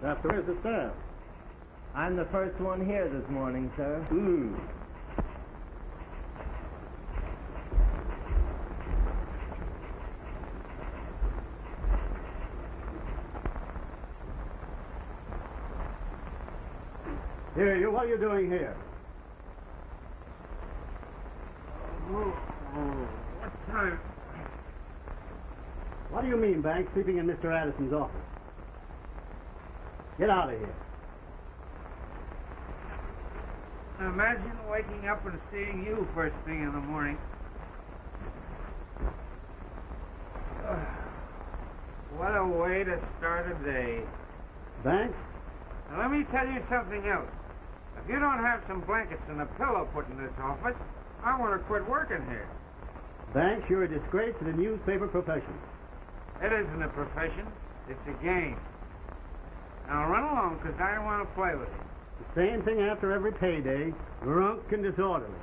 After where's the staff? I'm the first one here this morning, sir. Here, you, what are you doing here? What time? What do you mean, Banks, sleeping in Mr. Addison's office? Get out of here. Imagine waking up and seeing you first thing in the morning. What a way to start a day. Banks? Now, let me tell you something else. If you don't have some blankets and a pillow put in this office, I want to quit working here. Banks, you're a disgrace to the newspaper profession. It isn't a profession. It's a game. Now run along, because I want to play with you. The same thing after every payday, drunk and disorderly.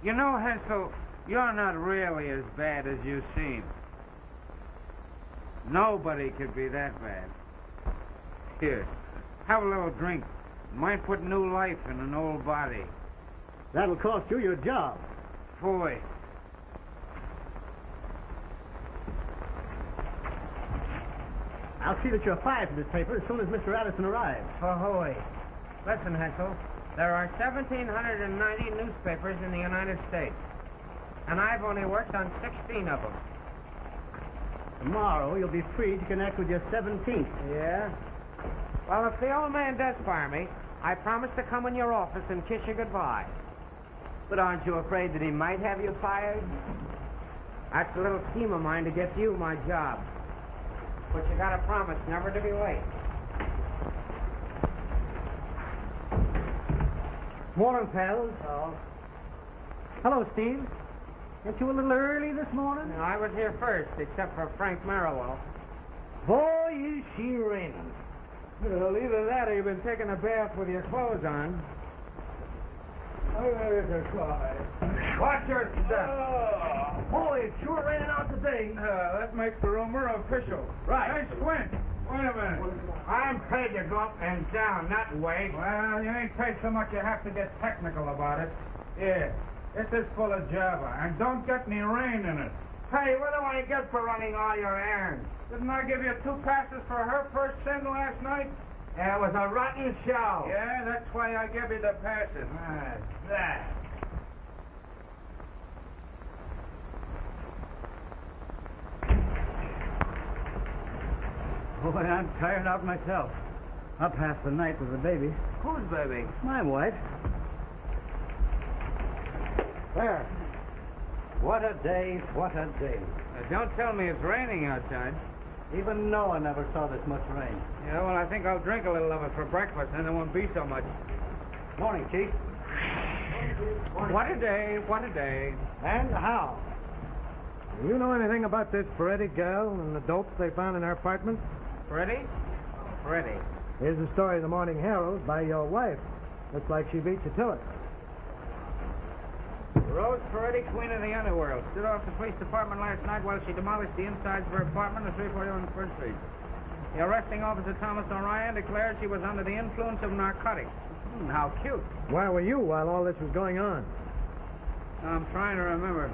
You know, Hensel, you're not really as bad as you seem. Nobody could be that bad. Here, have a little drink. It might put new life in an old body. That'll cost you your job. Boy. I'll see that you're fired from this paper as soon as Mr. Addison arrives. Ahoy. Listen, Hensel, there are 1,790 newspapers in the United States, and I've only worked on 16 of them. Tomorrow, you'll be free to connect with your 17th. Yeah? Well, if the old man does fire me, I promise to come in your office and kiss you goodbye. But aren't you afraid that he might have you fired? That's a little scheme of mine to get you my job. But you gotta promise never to be late. Morning, pals. Oh. Hello, Steve. Get you a little early this morning? No, I was here first, except for Frank Marrowell. Boy, is she raining. Well, either that or you've been taking a bath with your clothes on. Watch your step. Boy, it's sure raining out today. That makes the rumor official. Right. Hey, Squint. Wait a minute. I'm paid to go up and down, not wait. Well, you ain't paid so much you have to get technical about it. Here, this is full of Java, and don't get any rain in it. Hey, what do I get for running all your errands? Didn't I give you 2 passes for her first sin last night? It was a rotten show. Yeah, that's why I give you the passes. That. Boy, I'm tired out myself. Up half the night with the baby. Whose baby? My wife. There. What a day, what a day. Don't tell me it's raining outside. Even Noah never saw this much rain. Yeah, well, I think I'll drink a little of it for breakfast, and there won't be so much. Morning, Chief. What a day, what a day. And how? Do you know anything about this Freddie gal and the dopes they found in her apartment? Freddie? Freddie. Here's the story of the Morning Herald by your wife. Looks like she beat you to it. Rose Freddie, queen of the underworld, stood off the police department last night while she demolished the insides of her apartment at 341 First Street. The arresting officer, Thomas O'Ryan, declared she was under the influence of narcotics. How cute. Where were you while all this was going on? I'm trying to remember.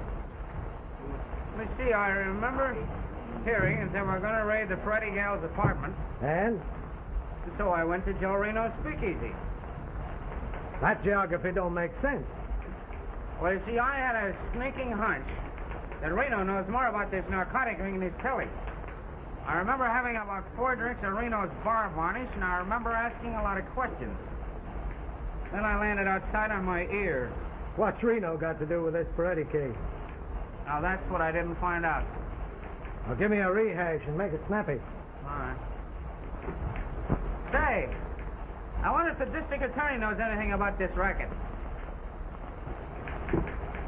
Let me see, I remember hearing that they were going to raid the Freddie gal's apartment. And? So I went to Joe Reno's speakeasy. That geography don't make sense. Well, you see, I had a sneaking hunch that Reno knows more about this narcotic ring than he's telling. I remember having about 4 drinks of Reno's bar varnish, and I remember asking a lot of questions. Then I landed outside on my ear. What's Reno got to do with this Peretti case? Now, that's what I didn't find out. Well, give me a rehash and make it snappy. All right. Say, I wonder if the district attorney knows anything about this racket.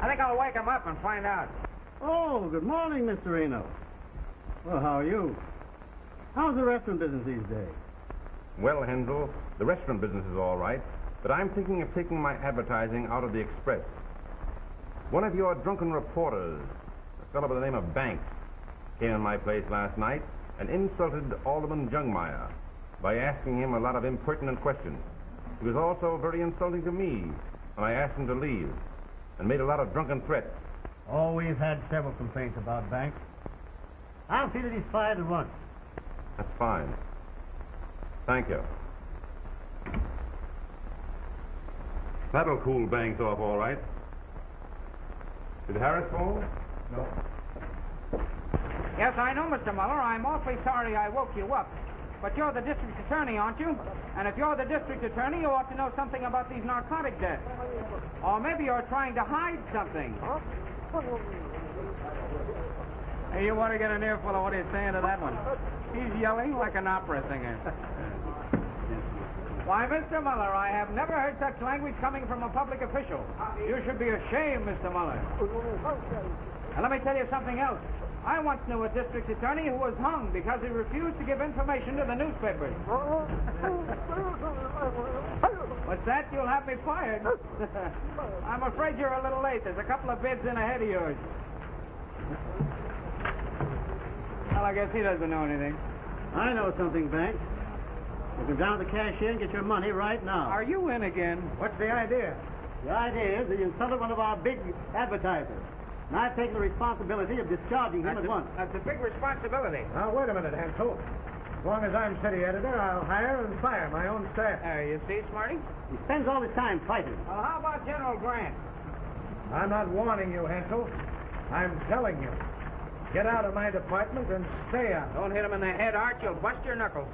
I think I'll wake him up and find out. Oh, good morning, Mr. Reno. Well, how are you? How's the restaurant business these days? Well, Hensel, the restaurant business is all right, but I'm thinking of taking my advertising out of the Express. One of your drunken reporters, a fellow by the name of Banks, came in my place last night and insulted Alderman Jungmeyer. by asking him a lot of impertinent questions. He was also very insulting to me when I asked him to leave and made a lot of drunken threats. Oh, we've had several complaints about Banks. I'll see that he's fired at once. That's fine. Thank you. That'll cool Banks off all right. Did Harris phone? No. Yes, I know, Mr. Muller. I'm awfully sorry I woke you up. But you're the district attorney, aren't you? And if you're the district attorney, you ought to know something about these narcotic deaths. Or maybe you're trying to hide something. Hey, you want to get an earful of what he's saying to that one? He's yelling like an opera singer. Why, Mr. Muller, I have never heard such language coming from a public official. You should be ashamed, Mr. Muller. And let me tell you something else. I once knew a district attorney who was hung because he refused to give information to the newspapers. What's that? You'll have me fired. I'm afraid you're a little late. There's a couple of bids in ahead of yours. Well, I guess he doesn't know anything. I know something, Banks. You go down to the cashier and get your money right now. Are you in again? What's the idea? The idea is that you insulted one of our big advertisers. And I've taken the responsibility of discharging him at once. That's a big responsibility. Now, wait a minute, Hansel. As long as I'm city editor, I'll hire and fire my own staff. You see, Smarty? He spends all his time fighting. Well, how about General Grant? I'm not warning you, Hansel. I'm telling you. Get out of my department and stay out. Don't hit him in the head, Art. You'll bust your knuckles.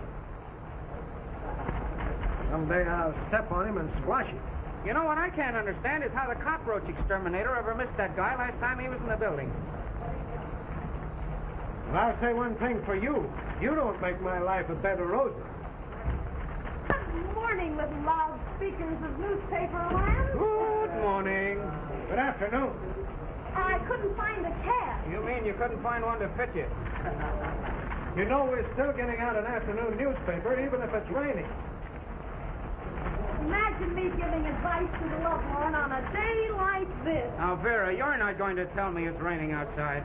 Someday I'll step on him and squash him. You know, what I can't understand is how the cockroach exterminator ever missed that guy last time he was in the building. Well, I'll say one thing for you. You don't make my life a bed of roses. Good morning, little loudspeakers of newspaper land. Good morning. Good afternoon. I couldn't find a cab. You mean you couldn't find one to fit you? You know we're still getting out an afternoon newspaper, even if it's raining. Imagine me giving advice to the Lombard on a day like this. Now, Vera, you're not going to tell me it's raining outside.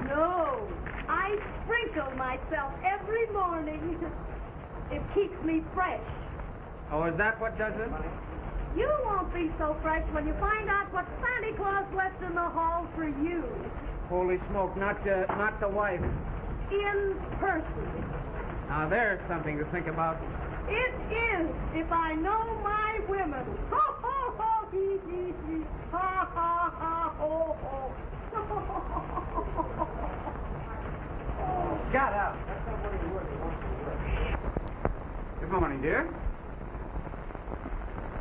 No, I sprinkle myself every morning. It keeps me fresh. Oh, is that what does it? You won't be so fresh when you find out what Santa Claus left in the hall for you. Holy smoke, not the wife. In person. Now, there's something to think about. It is, if I know my women. Ho, ho, ho, hee, hee, hee. Ha, ha, ha, ho, ho. Shut up. Good morning, dear.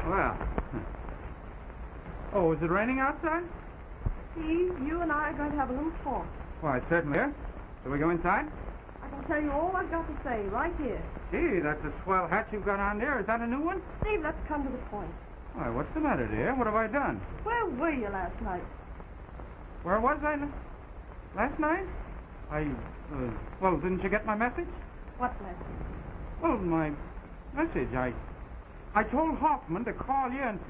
Well. Oh, is it raining outside? Steve, you and I are going to have a little talk. Why, certainly. Shall we go inside? I can tell you all I've got to say right here. Gee, that's a swell hat you've got on there. Is that a new one? Steve, let's come to the point. Why, what's the matter, dear? What have I done? Where were you last night? Where was I last night? Well, didn't you get my message? What message? Well, my message. I told Hoffman to call you and...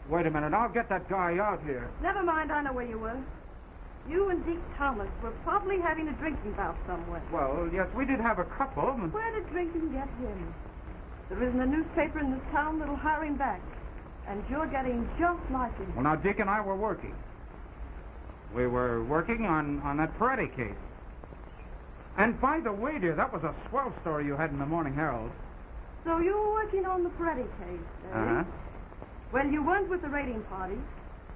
Wait a minute, I'll get that guy out here. Never mind, I know where you were. You and Deke Thomas were probably having a drinking bout somewhere. Well, yes, we did have a couple. Where did drinking get him? There isn't a newspaper in this town that'll hire him back. And you're getting just like him. Well, now, Dick and I were working. We were working on that Pathé case. And by the way, dear, that was a swell story you had in the Morning Herald. So you were working on the Pathé case, eh? Uh-huh. Well, you weren't with the raiding party.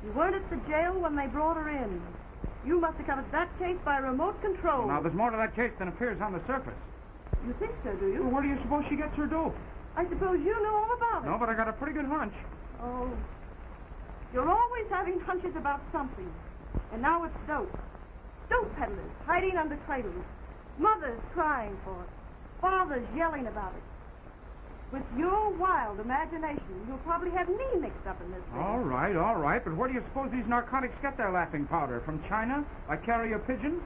You weren't at the jail when they brought her in. You must have covered that case by remote control. Now, there's more to that case than appears on the surface. You think so, do you? Well, where do you suppose she gets her dope? I suppose you know all about it. No, but I got a pretty good hunch. Oh. You're always having hunches about something. And now it's dope. Dope peddlers hiding under cradles. Mothers crying for it. Fathers yelling about it. With your wild imagination, you'll probably have me mixed up in this thing. All right. But where do you suppose these narcotics get their laughing powder? From China? By carrier pigeon?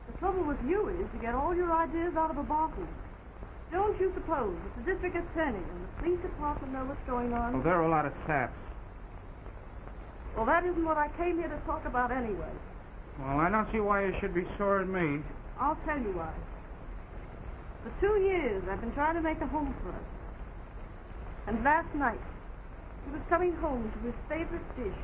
The trouble with you is you get all your ideas out of a bottle. Don't you suppose that the district attorney and the police department know what's going on? Well, they're a lot of saps. Well, that isn't what I came here to talk about anyway. Well, I don't see why you should be sore at me. I'll tell you why. For 2 years, I've been trying to make a home for us. And last night, he was coming home to his favorite dish,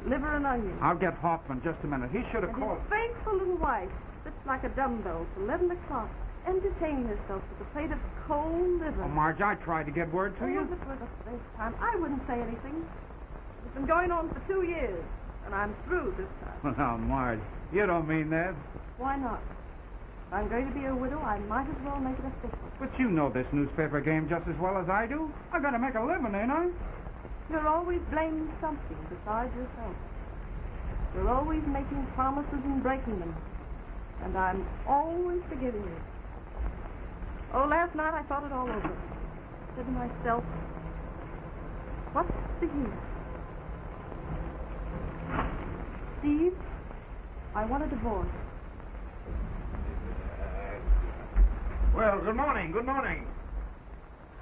liver and onions. I'll get Hoffman just a minute. He should have And called. his faithful little wife sits like a dumbbell till 11 o'clock, entertaining herself with a plate of cold liver. Oh, Marge, I tried to get word to Oh, you. if it were the first time, I wouldn't say anything. It's been going on for 2 years, and I'm through this time. Well, now, Marge, you don't mean that. Why not? If I'm going to be a widow, I might as well make it official. But you know this newspaper game just as well as I do. I gotta make a living, ain't I? You're always blaming something besides yourself. You're always making promises and breaking them. And I'm always forgiving you. Oh, last night I thought it all over. I said to myself, what's the use? Steve, I want a divorce. Well, good morning, good morning.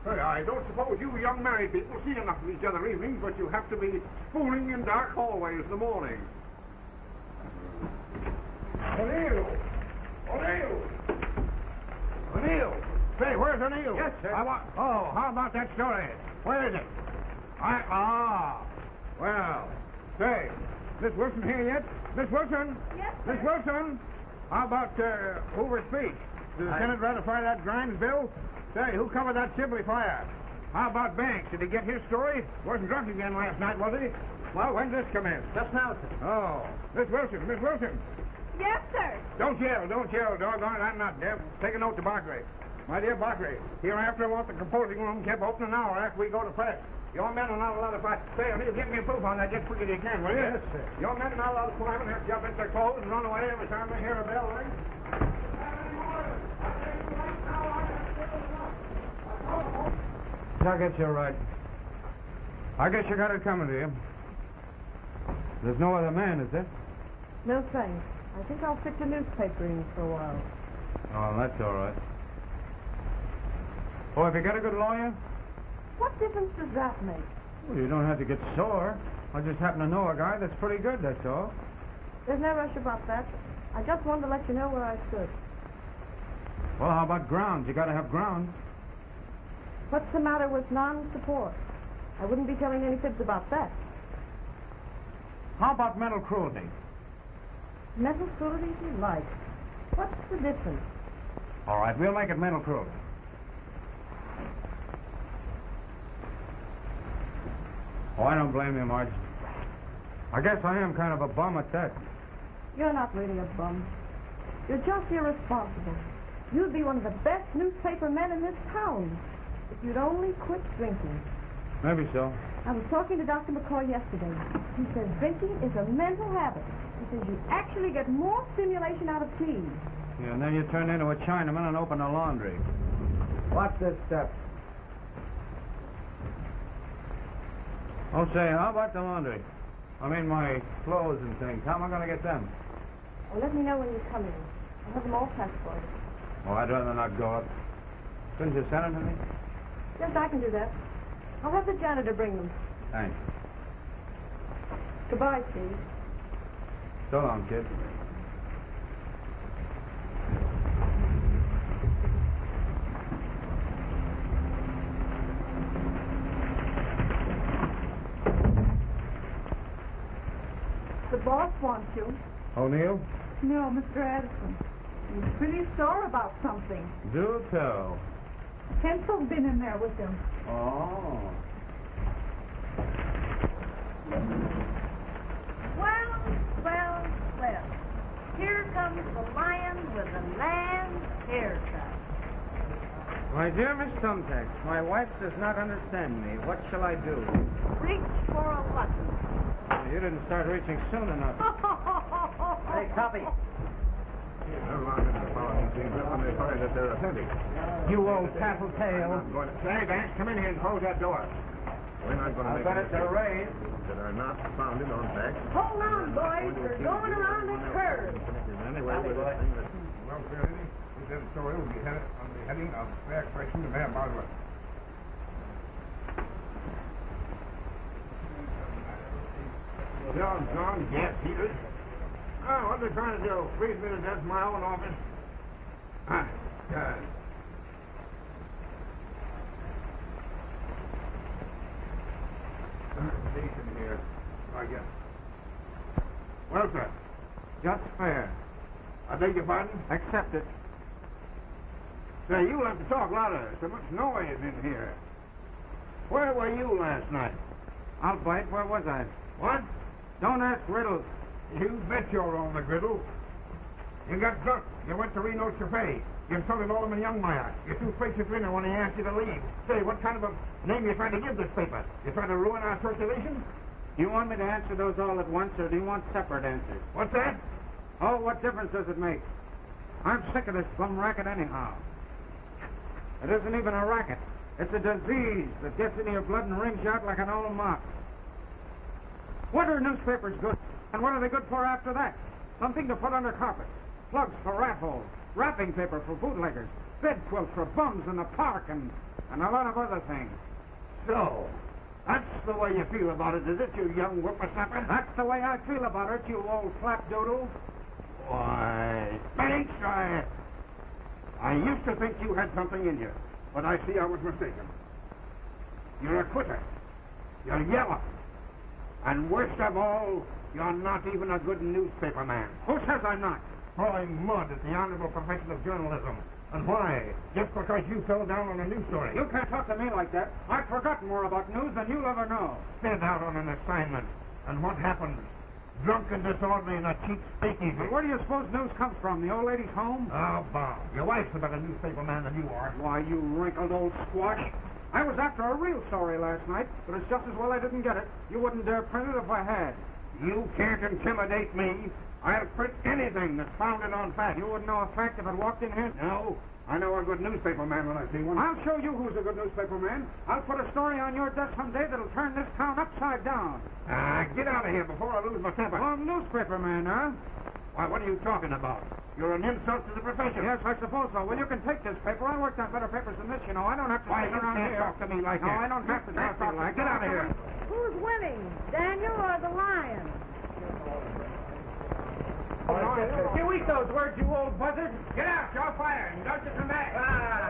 Hey, I don't suppose you young married people see enough of each other evenings, but you have to be fooling in dark hallways in the morning. O'Neill! O'Neill! O'Neill! Say, where's O'Neill? Yes, sir. Oh, how about that story? Where is it? Well, say, Miss Wilson here yet? Miss Wilson? Yes, Miss Wilson? How about Hoover's speech? Did the Senate ratify that Grimes bill? Say, who covered that Sibley fire? How about Banks? Did he get his story? Wasn't drunk again last night, was he? Well, when did this come in? Just now, sir. Oh, Miss Wilson, Miss Wilson. Yes, sir. Don't yell, doggone it, I'm not deaf. Take a note to Barclay. My dear Barclay, hereafter I want the composing room kept open an hour after we go to press. Your men are not allowed to fight. Say, O'Neill, give me a proof on that just quick as you can, will you? Yes, sir. Your men are not allowed to climb and have to jump into their clothes and run away every time they hear a bell ring. I guess you're right. I guess you got it coming to you. There's no other man, is there? No thanks. I think I'll stick to newspapering for a while. Oh, that's all right. Oh, have you got a good lawyer? What difference does that make? Well, you don't have to get sore. I just happen to know a guy that's pretty good, that's all. There's no rush about that. I just wanted to let you know where I stood. Well, how about grounds? You got to have grounds. What's the matter with non-support? I wouldn't be telling any fibs about that. How about mental cruelty? Mental cruelty if you like. What's the difference? All right, we'll make it mental cruelty. Oh, I don't blame you, Marge. I guess I am kind of a bum at that. You're not really a bum. You're just irresponsible. You'd be one of the best newspaper men in this town if you'd only quit drinking. Maybe so. I was talking to Dr. McCoy yesterday. He says drinking is a mental habit. He says you actually get more stimulation out of tea. Yeah, and then you turn into a Chinaman and open a laundry. What's this stuff? Oh, say, how about the laundry? I mean, my clothes and things. How am I going to get them? Well, let me know when you come in. I'll have them all packed for you. Oh, I'd rather not go up. Couldn't you send them to me? Yes, I can do that. I'll have the janitor bring them. Thanks. Goodbye, Steve. So long, kid. The boss wants you. O'Neill? No, Mr. Addison. He's pretty sore about something. Do tell. Hensel's been in there with him. Oh. Well. Here comes the lion with a man's haircut. My dear Miss Thumbtack, my wife does not understand me. What shall I do? Reach for a button. You didn't start reaching soon enough. Hey, copy. You old tattletale. Say, Banks, come in here and close that door. We're not going to make bet it's a raid. that are not founded on facts. Hold on, boys. We're going around the curve. Anyway, with this thing that... Well, Kennedy, this story will be headed on the heading of fair question to Mayor Boswell. John, yes, he is. Oh, what are they trying to do? Freeze me to death in my own office? God. I guess. Well, sir, Just fair. I beg your pardon? Accept it. Say, you'll have to talk louder. So much noise in here. Where were you last night? I'll bite. Where was I? What? Don't ask riddles. You bet you're on the griddle. You got drunk. You went to Reno's Cafe. You insulted Alderman Youngmeyer. You threw face at dinner when he asked you to leave. Say, what kind of a name you trying to give this paper? You trying to ruin our circulation? Do you want me to answer those all at once, or do you want separate answers? What's that? Oh, what difference does it make? I'm sick of this bum racket anyhow. It isn't even a racket. It's a disease that gets into your blood and rings you out like an old mop. What are newspapers good? And what are they good for after that? Something to put under carpets, plugs for rat holes, wrapping paper for bootleggers, bed quilts for bums in the park, and a lot of other things. So, that's the way you feel about it, is it, you young whippersnapper? That's the way I feel about it, you old flapdoodle. Why, thanks, I used to think you had something in you, but I see I was mistaken. You're a quitter. You're yellow. And worst of all, you're not even a good newspaper man. Who says I'm not? Throwing mud at the honorable profession of journalism. And why? Just because you fell down on a news story. You can't talk to me like that. I've forgotten more about news than you'll ever know. Sent out on an assignment. And what happened? Drunk and disorderly in a cheap speakeasy. And where do you suppose news comes from? The old lady's home? Oh, Bob. Your wife's a better newspaper man than you are. Why, you wrinkled old squash. I was after a real story last night, but it's just as well I didn't get it. You wouldn't dare print it if I had. You can't intimidate me. I'll print anything that's founded on fact. You wouldn't know a fact if it walked in here? No. I know a good newspaper man when I see one. I'll show you who's a good newspaper man. I'll put a story on your desk someday that'll turn this town upside down. Get out of here before I lose my temper. Oh, newspaper man, huh? Why, what are you talking about? You're an insult to the profession. Yes, I suppose so. Well, you can take this paper. I worked on better papers than this, you know. I don't have to Why, sit you around can't here. talk to me like no, that. I don't have to talk to you like Get out of here. Who's winning, Daniel or the lion? You eat those words, you old buzzard. Get out. You're fired. And don't you come back.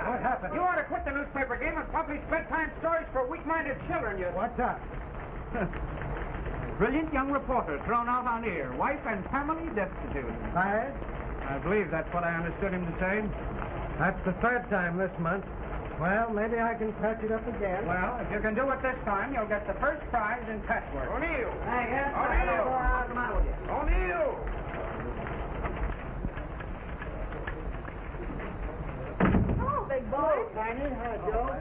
What happened? You ought to quit the newspaper game and publish bedtime stories for weak-minded children, you... What's up? Brilliant young reporter thrown out on air. Wife and family destitute. Fired? I believe that's what I understood him to say. That's the third time this month. Well, maybe I can patch it up again. Well, if you can do it this time, you'll get the first prize in patchwork. O'Neill! Hey, yes, O'Neill! What's the matter with you? O'Neill! Hello, big boy. Tiny. Hi, Joe.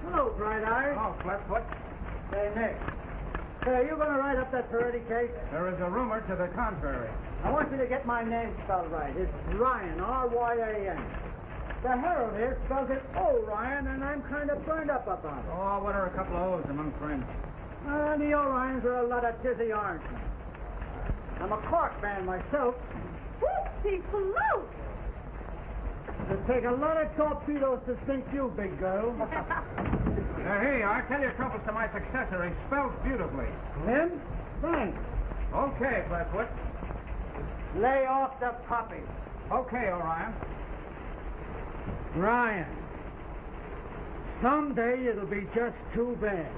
Hello, Bright Eye. Oh, Flatfoot. Say, Nick. Say, are you going to write up that Peretti case? There is a rumor to the contrary. I want you to get my name spelled right. It's Ryan, R-Y-A-N. The Herald here spells it O'Ryan, and I'm kind of burned up about it. Oh, what are a couple of O's among friends? The O'Ryans are a lot of tizzy orange. I'm a Cork man myself. Whoopsie float. It'll take a lot of torpedoes to sink you, big girl. Hey, I tell you, troubles to my successor. He spells beautifully. Him? Thanks. Okay, Flatfoot. Lay off the puppy. Okay, Orion. Ryan. Someday it'll be just too bad.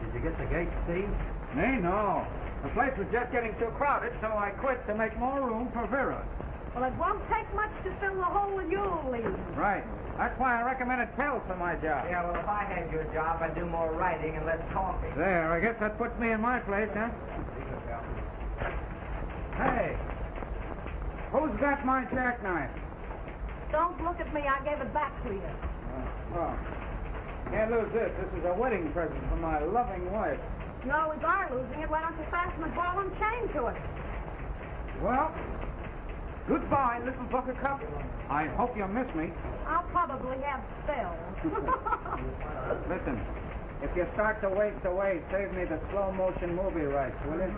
Did you get the gate, Steve? Me? No. The place was just getting too crowded, so I quit to make more room for Vera. Well, it won't take much to fill the hole you'll leave. Right. That's why I recommended Kel for my job. Yeah, well, if I had your job, I'd do more writing and less talking. There, I guess that puts me in my place, huh? Hey, who's got my jackknife? Don't look at me. I gave it back to you. Oh, can't lose this. This is a wedding present from my loving wife. You always are losing it. Why don't you fasten a ball and chain to it? Well, goodbye, little buttercup. I hope you miss me. I'll probably have spells. Listen, if you start to waste away, save me the slow motion movie rights, will you?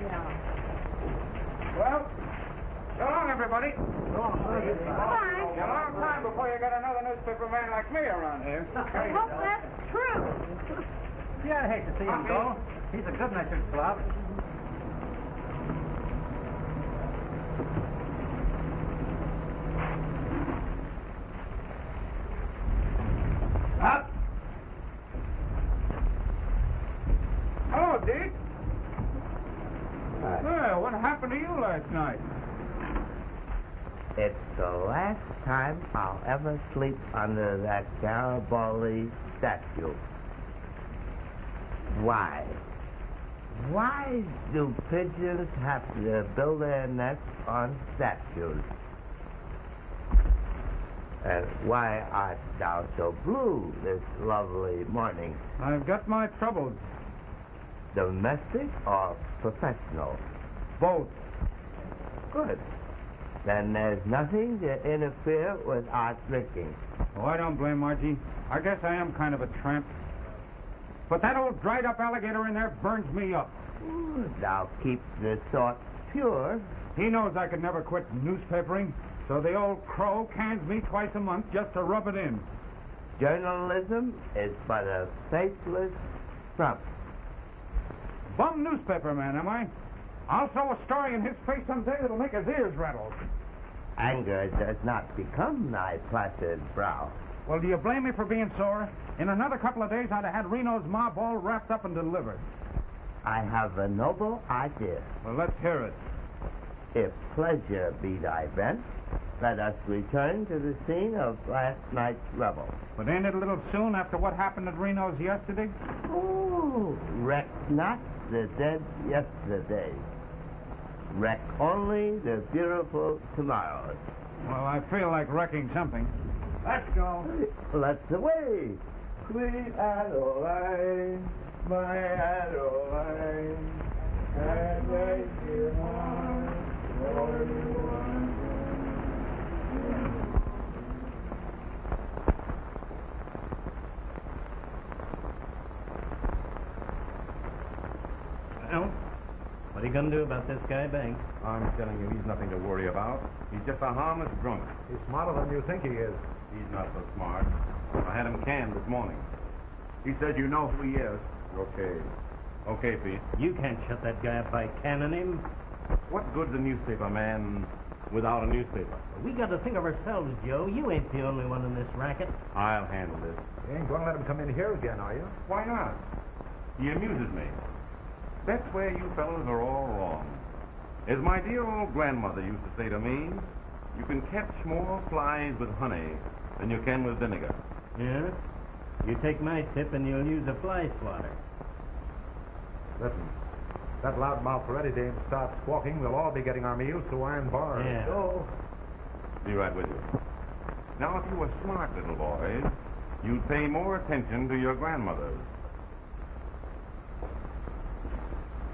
Yeah. Well, so long, everybody. Bye. It's a long time before you get another newspaper man like me around here. I hope that's true. Yeah, I hate to see him go. He's a good-natured slob. Up. Hello, It's the last time I'll ever sleep under that Garibaldi statue. Why? Why do pigeons have to build their nests on statues? And why art thou so blue this lovely morning? I've got my troubles. Domestic or professional? Both. Good. Then there's nothing to interfere with our drinking. Oh, I don't blame Margie. I guess I am kind of a tramp. But that old dried-up alligator in there burns me up. Ooh, thou keep the thought pure. He knows I could never quit newspapering, so the old crow cans me twice a month just to rub it in. Journalism is but a faithless trump. Bum newspaper man, am I? I'll throw a story in his face someday that'll make his ears rattle. Anger does not become thy placid brow. Well, do you blame me for being sore? In another couple of days, I'd have had Reno's mob all wrapped up and delivered. I have a noble idea. Well, let's hear it. If pleasure be thy bent, let us return to the scene of last night's revel. But ain't it a little soon after what happened at Reno's yesterday? Oh, wreck not the dead yesterday. Wreck only the beautiful tomorrows. Well, I feel like wrecking something. Let's go. Let's away. Sweet Adeline, my Adeline, and make your heart for you. Well, what are you going to do about this guy, Banks? I'm telling you, he's nothing to worry about. He's just a harmless drunk. He's smarter than you think he is. He's not so smart. I had him canned this morning. He says you know who he is. Okay. Okay, Pete. You can't shut that guy up by canning him. What good's a newspaper man without a newspaper? We got to think of ourselves, Joe. You ain't the only one in this racket. I'll handle this. You ain't going to let him come in here again, are you? Why not? He amuses me. That's where you fellas are all wrong. As my dear old grandmother used to say to me, you can catch more flies with honey than you can with vinegar. Yeah? You take my tip and you'll use a fly swatter. Listen, that loudmouth Ferretti dame starts squawking, we'll all be getting our meals through iron bars. Yeah. Oh. Be right with you. Now, if you were smart little boys, you'd pay more attention to your grandmothers.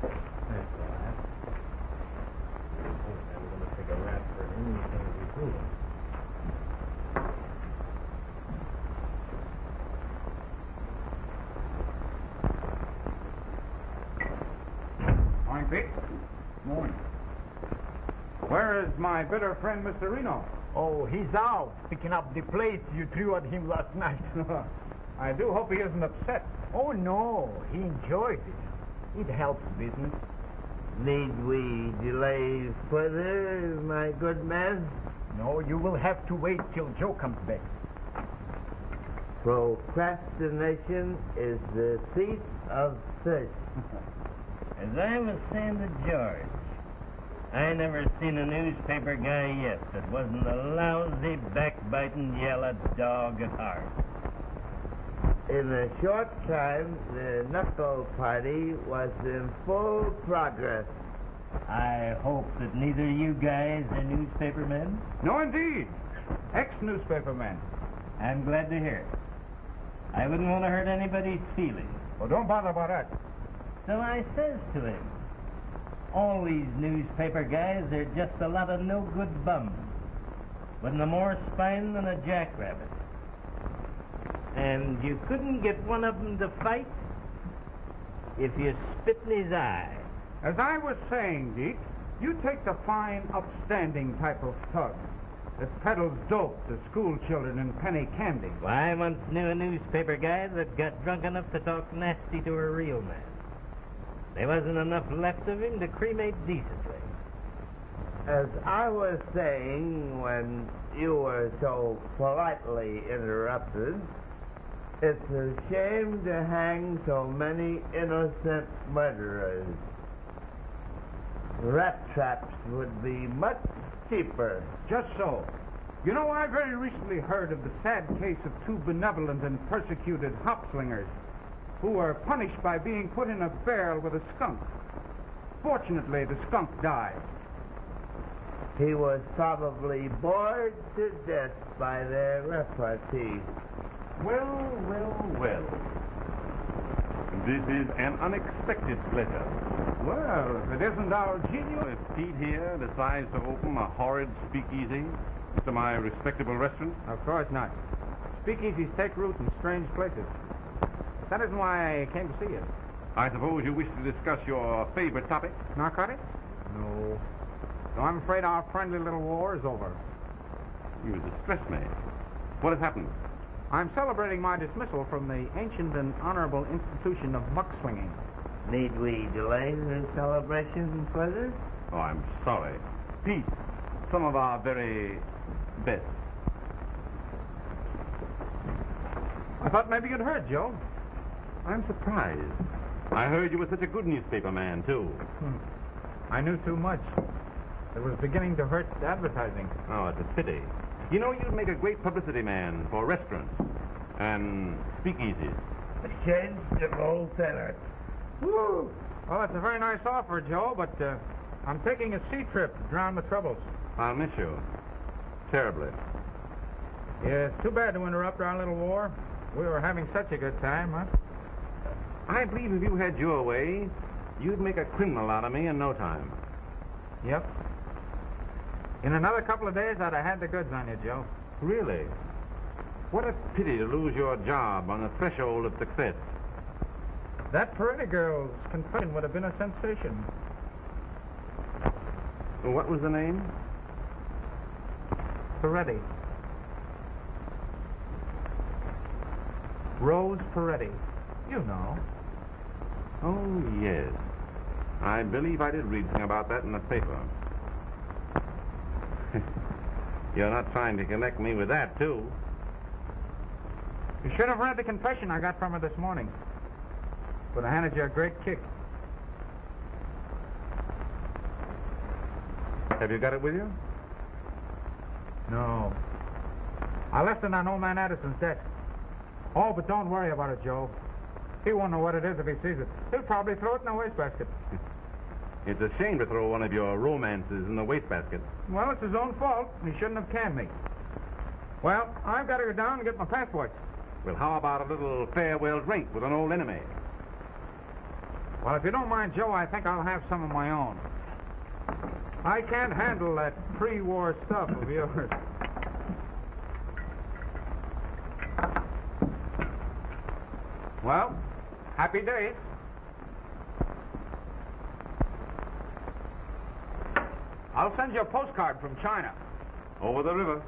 That's all right. I'm going to take a rat for anything we do. Morning, Pete. Morning. Where is my bitter friend, Mr. Reno? Oh, he's out picking up the plates you threw at him last night. I do hope he isn't upset. Oh, no, he enjoyed it. It helps business. Need we delay further, my good man? No, you will have to wait till Joe comes back. Procrastination is the thief of fish. As I was saying to George, I never seen a newspaper guy yet that wasn't a lousy, backbiting, yellow dog at heart. In a short time, the knuckle party was in full progress. I hope that neither you guys are newspaper men. No, indeed. Ex-newspaper men. I'm glad to hear it. I wouldn't want to hurt anybody's feelings. Well, don't bother about that. So I says to him, all these newspaper guys are just a lot of no-good bums, with no more spine than a jackrabbit. And you couldn't get one of them to fight if you spit in his eye. As I was saying, Deke, you take the fine, upstanding type of thug that peddles dope to school children and penny candy. Well, I once knew a newspaper guy that got drunk enough to talk nasty to a real man. There wasn't enough left of him to cremate decently. As I was saying when you were so politely interrupted, it's a shame to hang so many innocent murderers. Rat traps would be much cheaper. Just so. You know, I very recently heard of the sad case of two benevolent and persecuted hop slingers who were punished by being put in a barrel with a skunk. Fortunately, the skunk died. He was probably bored to death by their repartee. Well. This is an unexpected pleasure. Well, if it isn't our genius. If Pete here decides to open a horrid speakeasy to my respectable restaurant? Of course not. Speakeasies take root in strange places. That isn't why I came to see you. I suppose you wish to discuss your favorite topic? Narcotics? No. So I'm afraid our friendly little war is over. You distress me. What has happened? I'm celebrating my dismissal from the ancient and honorable institution of muck swinging. Need we delay the celebration further? Oh, I'm sorry. Pete, some of our very best. I thought maybe you'd heard, Joe. I'm surprised. I heard you were such a good newspaper man, too. I knew too much. It was beginning to hurt advertising. Oh, it's a pity. You know, you'd make a great publicity man for restaurants and speakeasies. A changeable tenor. Woo! Well, that's a very nice offer, Joe, but I'm taking a sea trip to drown the troubles. I'll miss you. Terribly. Yeah, it's too bad to interrupt our little war. We were having such a good time, huh? I believe if you had your way, you'd make a criminal out of me in no time. Yep. In another couple of days, I'd have had the goods on you, Joe. Really? What a pity to lose your job on the threshold of success. That Pathé girl's confession would have been a sensation. What was the name? Pathé. Rose Pathé. You know. Oh, yes. I believe I did read something about that in the paper. You're not trying to connect me with that, too. You should have read the confession I got from her this morning. Would have handed you a great kick. Have you got it with you? No. I left it on old man Addison's desk. Oh, but don't worry about it, Joe. He won't know what it is if he sees it. He'll probably throw it in the wastebasket. It's a shame to throw one of your romances in the wastebasket. Well, it's his own fault. He shouldn't have canned me. Well, I've got to go down and get my passport. Well, how about a little farewell drink with an old enemy? Well, if you don't mind, Joe, I think I'll have some of my own. I can't handle that pre-war stuff of yours. Well, happy days. I'll send you a postcard from China. Over the river.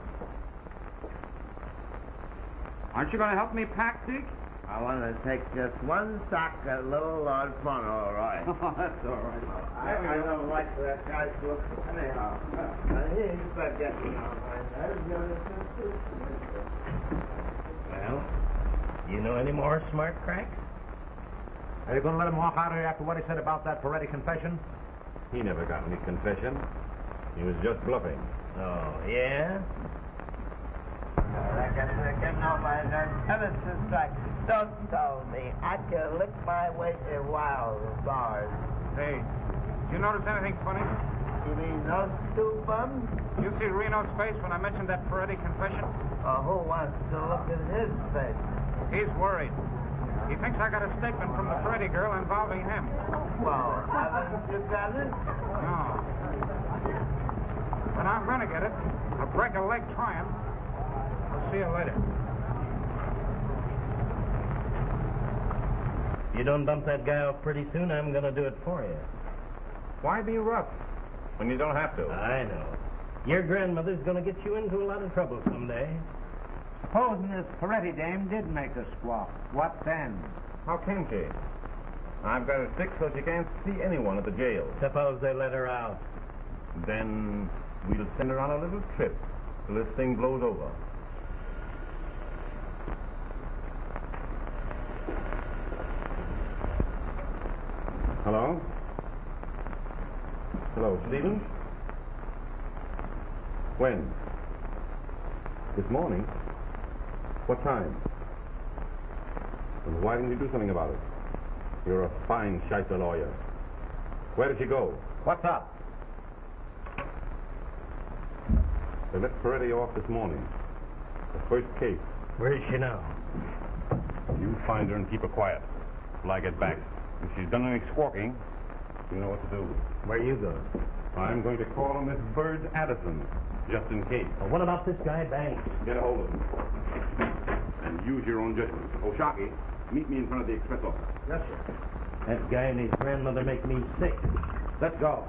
Aren't you going to help me pack, Dick? I want to take just one sack of little Lord Fun, all right. Oh, that's all right. I don't like that guy's look anyhow. He's forgetting all right. Well, you know any more smart cracks? Are you going to let him walk out of here after what he said about that Pathé confession? He never got any confession. He was just bluffing. Oh, yeah? I guess they're getting on my nerves ever since I don't tell me. I can lick my way to wild bars. Hey, you notice anything funny? You mean those two bums? You see Reno's face when I mentioned that Pathé confession? Who wants to look at his face? He's worried. He thinks I got a statement from the Pathé girl involving him. Well, haven't you got it? No. But I'm going to get it. I'll break a leg trying. I'll see you later. You don't dump that guy off pretty soon, I'm going to do it for you. Why be rough? When you don't have to. I know. Your grandmother's going to get you into a lot of trouble someday. Supposing this Pathé dame did make a squawk. What then? How can she? I've got her sick so she can't see anyone at the jail. Suppose they let her out. Then we'll send her on a little trip till this thing blows over. Hello? Hello, Stevens? When? This morning? What time? And why didn't you do something about it? You're a fine Scheiter lawyer. Where did she go? What's up? They let Peretti off this morning. The first case. Where is she now? You find her and keep her quiet till I get back. If she's done any squawking, you know what to do. Where you go? I'm going to call on Miss Bird Addison, just in case. Well, what about this guy Banks? Get a hold of him. And use your own judgment. O'Shaughnessy, meet me in front of the express office. Yes, sir. That guy and his grandmother make me sick. Let's go.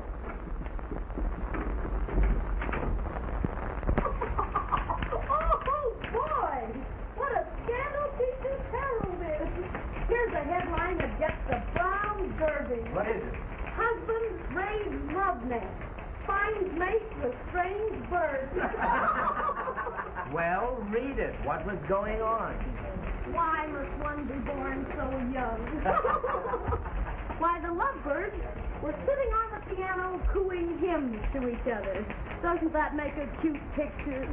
Oh, boy! What a scandal Teacher's Herald is. Here's a headline that gets the Brown Derby. What is it? Husband raised love nest. Finds mate with strange birds. Well, read it. What was going on? Why must one be born so young? Why, the lovebirds were sitting on the piano cooing hymns to each other. Doesn't that make a cute picture?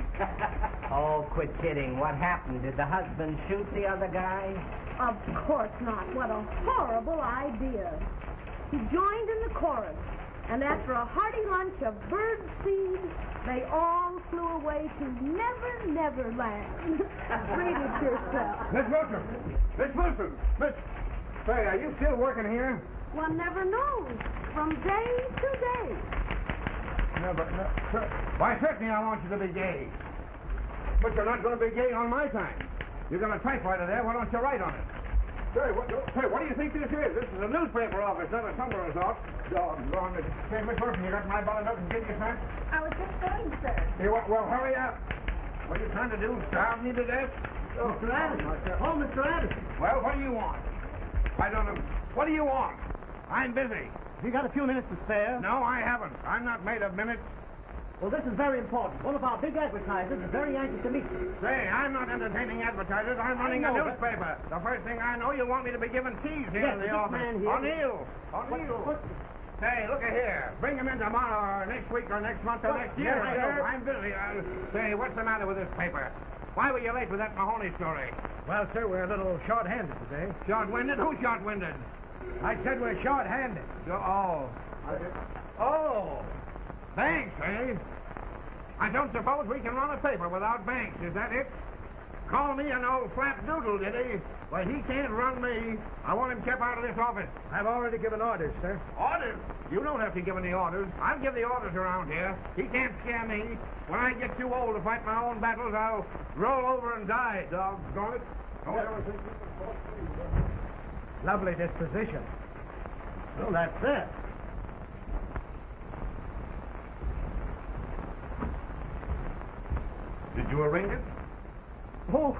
Oh, quit kidding. What happened? Did the husband shoot the other guy? Of course not. What a horrible idea. He joined in the chorus, and after a hearty lunch of bird seed, they all flew away to Never, Never Land. Read it yourself. Miss Wilson! Miss Wilson! Say, are you still working here? One never knows. From day to day. No. Why, certainly I want you to be gay. But you're not going to be gay on my time. You got a typewriter there. Why don't you write on it? Say, what do you think this is? This is a newspaper office, not a tumbler's office. Doggone it. Say, Miss Wilson, you got my ballot up and give you a sign? I was just going, sir. Hey, well, hurry up. What are you trying to do? Starve me to death? Mr. Addison. Oh, Mr. Addison. Well, what do you want? I don't know. What do you want? I'm busy. You got a few minutes to spare? No, I haven't. I'm not made of minutes. Well, this is very important. One of our big advertisers is very anxious to meet you. Say, I'm not entertaining advertisers. I'm running a know, but- newspaper. The first thing I know, you want me to be giving teas here Yes, in the this office. man here- O'Neill. Say, look here. Bring him in tomorrow or next week or next month or next year. yes, I know. I'm busy. Say, what's the matter with this paper? Why were you late with that Mahoney story? Well, sir, we're a little short-handed today. Short-winded? Who's short-winded? I said we're short-handed. Oh. Banks, eh? I don't suppose we can run a paper without Banks. Is that it? Call me an old flapdoodle, did he? Well, he can't run me. I want him kept out of this office. I've already given orders, sir. Orders? You don't have to give any orders. I'll give the orders around here. He can't scare me. When I get too old to fight my own battles, I'll roll over and die, doggone it. Don't ever think you can force me. Lovely disposition. Well, that's it. Did you arrange it? Oh,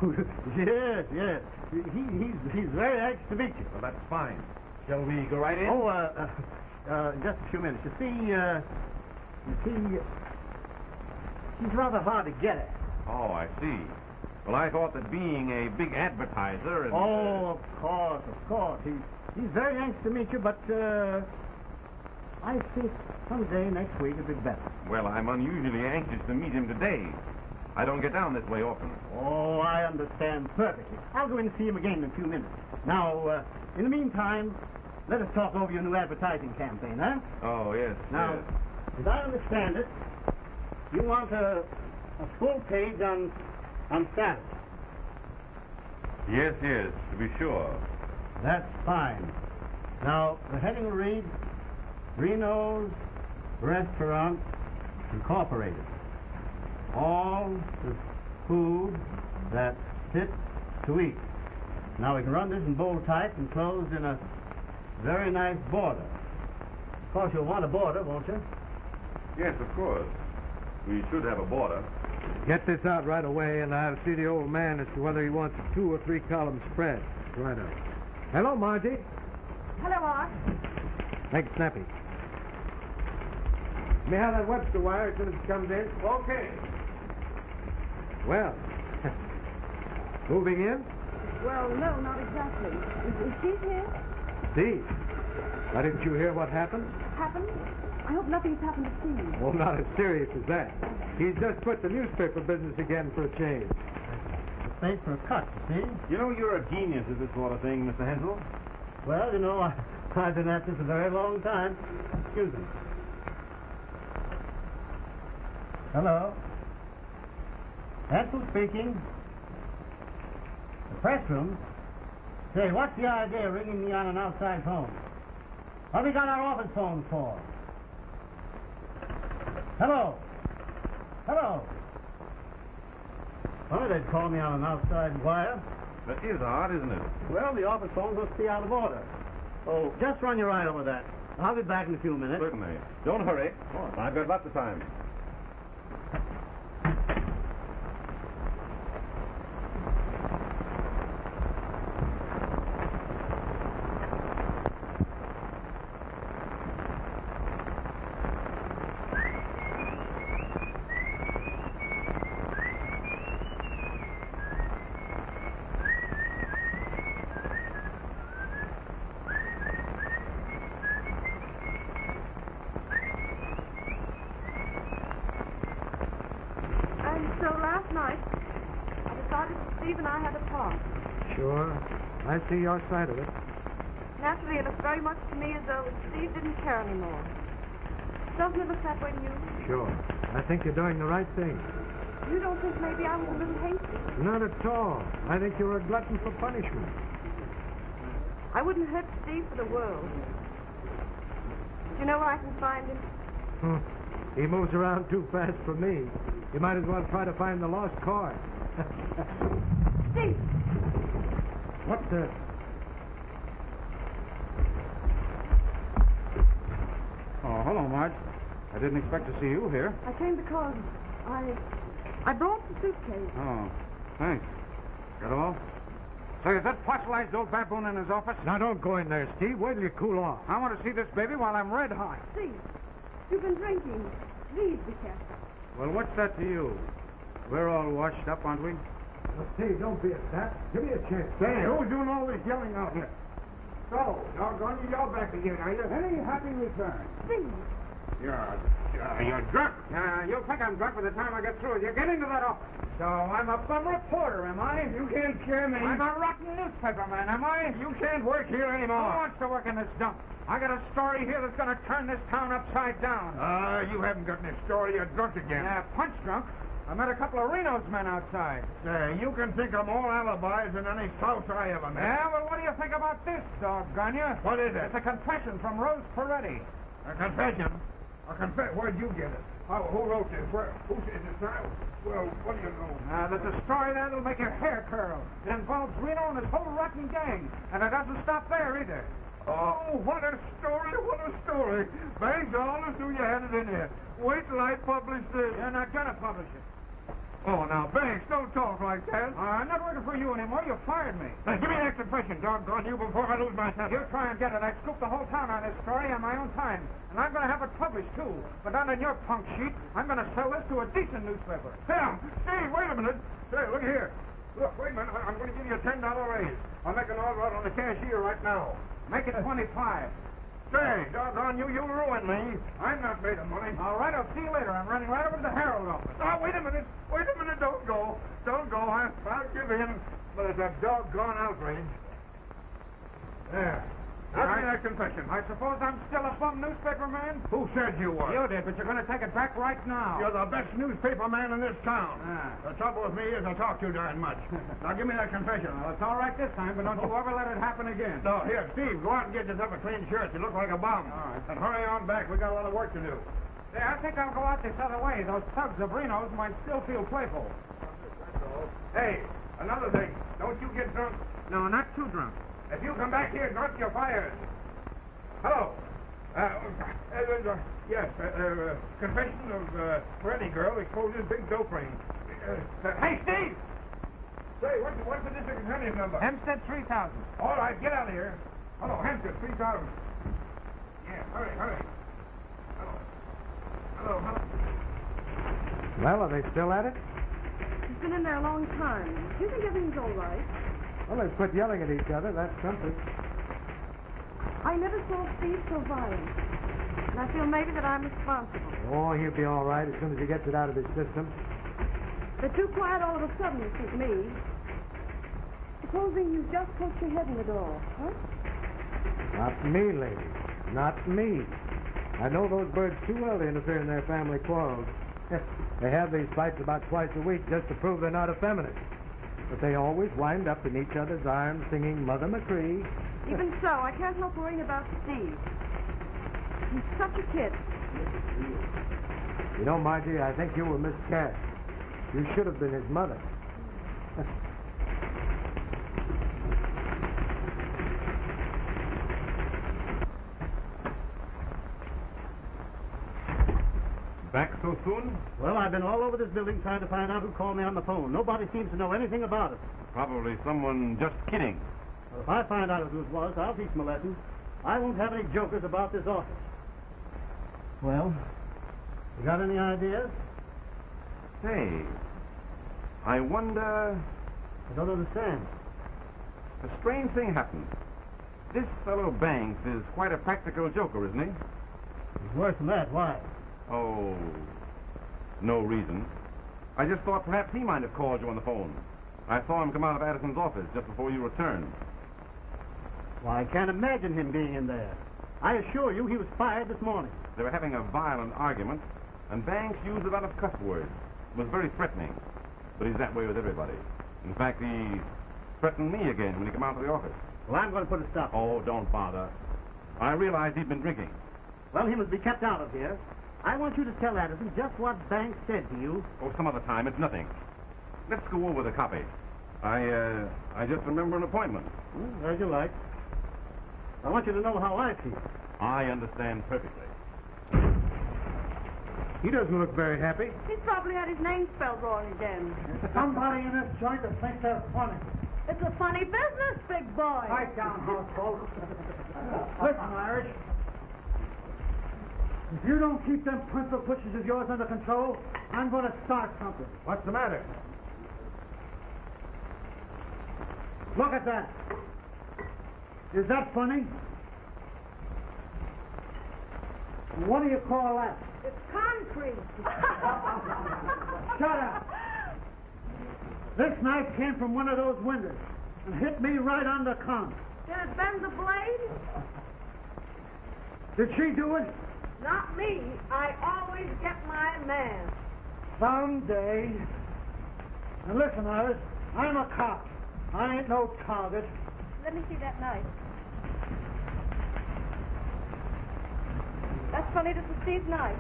yes. He's very anxious to meet you. Well, that's fine. Shall we go right in? Oh, just a few minutes. You see, he's rather hard to get at. Oh, I see. Well, I thought that being a big advertiser and... Oh, of course. He's very anxious to meet you, but I think someday next week would be better. Well, I'm unusually anxious to meet him today. I don't get down this way often. Oh, I understand perfectly. I'll go in and see him again in a few minutes. Now, in the meantime, let us talk over your new advertising campaign, huh? Oh, yes. Now, yes. as I understand it, you want a full page on status. Yes, to be sure. That's fine. Now, the heading will read, Reno's Restaurant Incorporated. All the food that's fit to eat. Now, we can run this in bold type and close in a very nice border. Of course, you'll want a border, won't you? Yes, of course. We should have a border. Get this out right away, and I'll see the old man as to whether he wants a 2 or 3 column spread. Right on. Hello, Margie. Hello, Art. Make it snappy. May I have that Webster wire as soon as it comes in? Okay. Well, moving in? Well, no, not exactly. Is she here? See. Why didn't you hear what happened? Happened? I hope nothing's happened to Steve. Well, not as serious as that. He's just quit the newspaper business again for a change. Paid for a cut, you see? You know, you're a genius at this sort of thing, Mr. Hensel. Well, you know, I've been at this a very long time. Excuse me. Hello. Hensel speaking. The press room? Say, what's the idea of ringing me on an outside phone? What have we got our office phones for? Hello. Hello. Well, they'd call me on an outside wire. That is odd, isn't it? Well, the office phone must be out of order. Oh, just run your eye over that. I'll be back in a few minutes. Certainly. Don't hurry. Oh, I've got lots of time. Sure. I see your side of it. Naturally, it looks very much to me as though Steve didn't care anymore. Doesn't it look that way to you? Sure. I think you're doing the right thing. You don't think maybe I was a little hasty? Not at all. I think you're a glutton for punishment. I wouldn't hurt Steve for the world. Do you know where I can find him? He moves around too fast for me. You might as well try to find the lost car. Steve! What's that? Oh, hello, Marge. I didn't expect to see you here. I came because I brought the suitcase. Oh, thanks. That all? Say, is that fossilized old baboon in his office? Now, don't go in there, Steve. Wait till you cool off. I want to see this baby while I'm red hot. Steve, you've been drinking. Please be careful. Well, what's that to you? We're all washed up, aren't we? Steve, don't be a sap. Give me a chance. Say, who's doing all this yelling out here? So, doggone you, y'all back again, are you? Any happy return? Steve. You're drunk. You'll think I'm drunk by the time I get through with you. Get into that office. So, I'm a bum reporter, am I? You can't scare me. I'm a rotten newspaper man, am I? You can't work here anymore. Who wants to work in this dump? I got a story here that's going to turn this town upside down. You haven't got any story. You're drunk again. Punch drunk. I met a couple of Reno's men outside. You can think of more alibis than any souse I ever met. Yeah, well, what do you think about this, doggone you? What is it? It's a confession from Rose Peretti. A confession? Where'd you get it? Who wrote this? Who is it now? Well, what do you know? There's a story there that'll make your hair curl. It involves Reno and his whole rotten gang. And it doesn't stop there, either. Oh, what a story, what a story. Bangs, I always knew you had it in here. Wait till I publish this. You're not going to publish it. Oh, now, Banks, don't talk like that. I'm not working for you anymore. You fired me. Now, give me that confession, doggone you, before I lose my temper. You try and get it. I scooped the whole town on this story on my own time. And I'm going to have it published, too. But not on your punk sheet. I'm going to sell this to a decent newspaper. Hey, Steve, wait a minute. Say, look here. Look, wait a minute. I'm going to give you a $10 raise. I'll make an order out on the cashier right now. Make it 25. Say, doggone you, you ruined me. I'm not made of money. All right, I'll see you later. I'm running right over to the Herald office. Oh, wait a minute. Don't go. Don't go. I'll give in. But it's a doggone outrage. There. Now, give me that confession. I suppose I'm still a bum newspaper man? Who said you were? You did, but you're going to take it back right now. You're the best newspaper man in this town. The trouble with me is I talk too darn much. Now, give me that confession. Well, it's all right this time, but don't you ever let it happen again. No, here, Steve, go out and get yourself a clean shirt. You look like a bum. All right. And hurry on back. We got a lot of work to do. Yeah, I think I'll go out this other way. Those thugs of Reno's might still feel playful. Hey, another thing. Don't you get drunk. No, not too drunk. If you come back here drunk, you're fired. Hello. Yes, confession of Peretti girl exposes big dope ring. Hey, Steve! Say, what's the district attorney's number? Hempstead 3000. All right, get out of here. Hello, Hempstead 3000. Yeah, hurry. Hello. Well, are they still at it? He's been in there a long time. Do you think everything's all right? Well, they've quit yelling at each other. That's something. I never saw Steve so violent. And I feel maybe that I'm responsible. Oh, he'll be all right as soon as he gets it out of his system. They're too quiet all of a sudden to suit me. Supposing you just put your head in the door, huh? Not me, lady. Not me. I know those birds too well to interfere in their family quarrels. They have these fights about twice a week just to prove they're not effeminate. But they always wind up in each other's arms singing Mother McCree. Even so, I can't help worrying about Steve. He's such a kid. You know, Margie, I think you were miscast. You should have been his mother. Back so soon? Well, I've been all over this building trying to find out who called me on the phone. Nobody seems to know anything about it. Probably someone just kidding. Well, if I find out who it was, I'll teach them a lesson. I won't have any jokers about this office. Well, you got any ideas? Hey, I wonder... I don't understand. A strange thing happened. This fellow Banks is quite a practical joker, isn't he? It's worse than that. Why? Oh, no reason. I just thought perhaps he might have called you on the phone. I saw him come out of Addison's office just before you returned. Why, I can't imagine him being in there. I assure you he was fired this morning. They were having a violent argument, and Banks used a lot of cuss words. It was very threatening. But he's that way with everybody. In fact, he threatened me again when he came out of the office. Well, I'm going to put a stop. Oh, don't bother. I realized he'd been drinking. Well, he must be kept out of here. I want you to tell Addison just what Banks said to you. Oh, some other time. It's nothing. Let's go over the copy. I just remember an appointment. Well, as you like. I want you to know how I feel. I understand perfectly. He doesn't look very happy. He's probably had his name spelled wrong again. Somebody in this joint that thinks they're funny. It's a funny business, big boy. Pipe down, house folks. Listen, Irish. If you don't keep them pencil pushes of yours under control, I'm going to start something. What's the matter? Look at that. Is that funny? What do you call that? It's concrete. Shut up. This knife came from one of those windows and hit me right on the con. Did it bend the blade? Did she do it? Not me. I always get my man. Someday. Now listen, Iris, I'm a cop. I ain't no target. Let me see that knife. That's funny, this is Steve's knife.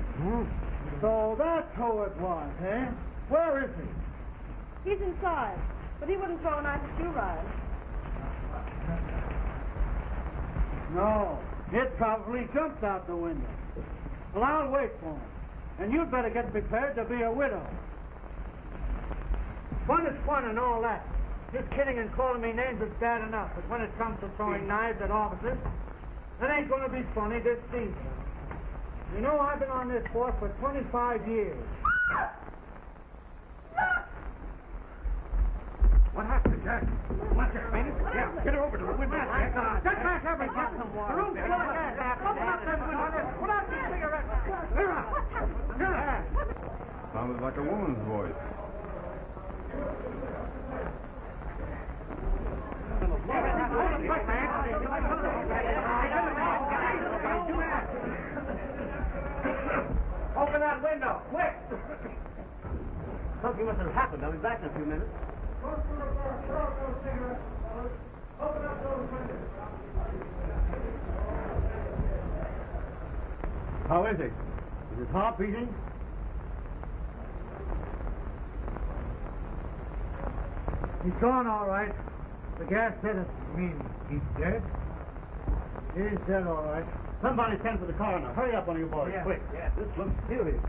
So that's who it was, eh? Where is he? He's inside, but he wouldn't throw a knife at you, Ryan. No, it probably jumped out the window. Well, I'll wait for him. And you'd better get prepared to be a widow. Fun is fun and all that. Just kidding and calling me names is bad enough. But when it comes to throwing knives at officers, it ain't going to be funny this season. You know, I've been on this force for 25 years. What happened, Jack? What's it, fainted? Yeah, get her over to the window. Get back, everybody. Get some water. The room's full of gas. Open up them windows. Put out these cigarettes. Here up. Here up. Sounded like a woman's voice. Open that window, quick! Something must have happened. I'll be back in a few minutes. How is he? Is his heart beating? He's gone, all right. The gas hit us. You mean he's dead? He's dead, all right. Somebody send for the coroner. Hurry up, one of you boys, Yeah. quick. Yeah. This looks serious.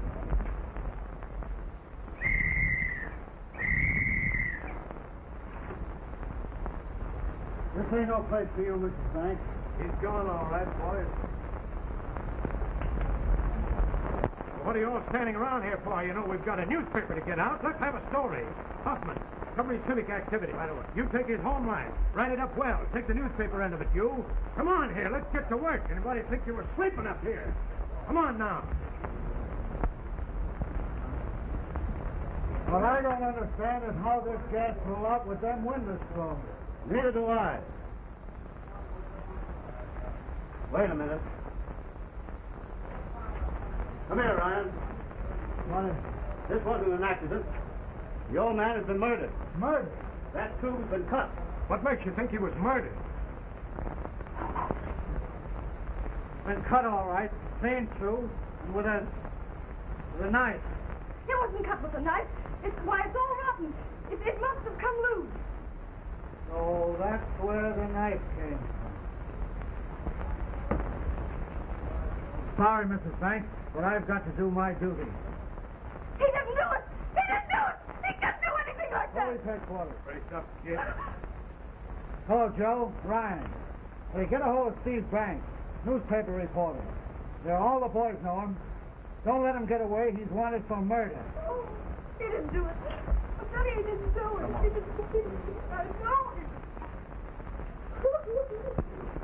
This ain't no place for you, Mrs. Banks. He's gone, all right, boys. What are you all standing around here for? You know we've got a newspaper to get out. Let's have a story. Huffman, covering civic activity. Right away. You take his home line. Write it up well. Take the newspaper end of it, you. Come on here. Let's get to work. Anybody think you were sleeping up here? Come on now. What I don't understand is how this gas blew out with them windows closed. Neither do I. Wait a minute. Come here, Ryan. This wasn't an accident. The old man has been murdered. Murder? That tube's been cut. What makes you think he was murdered? Been cut all right, clean through, and with a knife. It wasn't cut with a knife. It's all rotten. It must have come loose. So that's where the knife came from. Sorry, Mrs. Banks, but I've got to do my duty. He didn't do it. He didn't do it. He didn't do anything like that. Police headquarters. Brace up, kid. Hello, Joe. Ryan. Hey, get a hold of Steve Banks, newspaper reporter. All the boys know him. Don't let him get away. He's wanted for murder. Oh, he didn't do it. I'm telling you, he didn't do it. He didn't do it. I know it.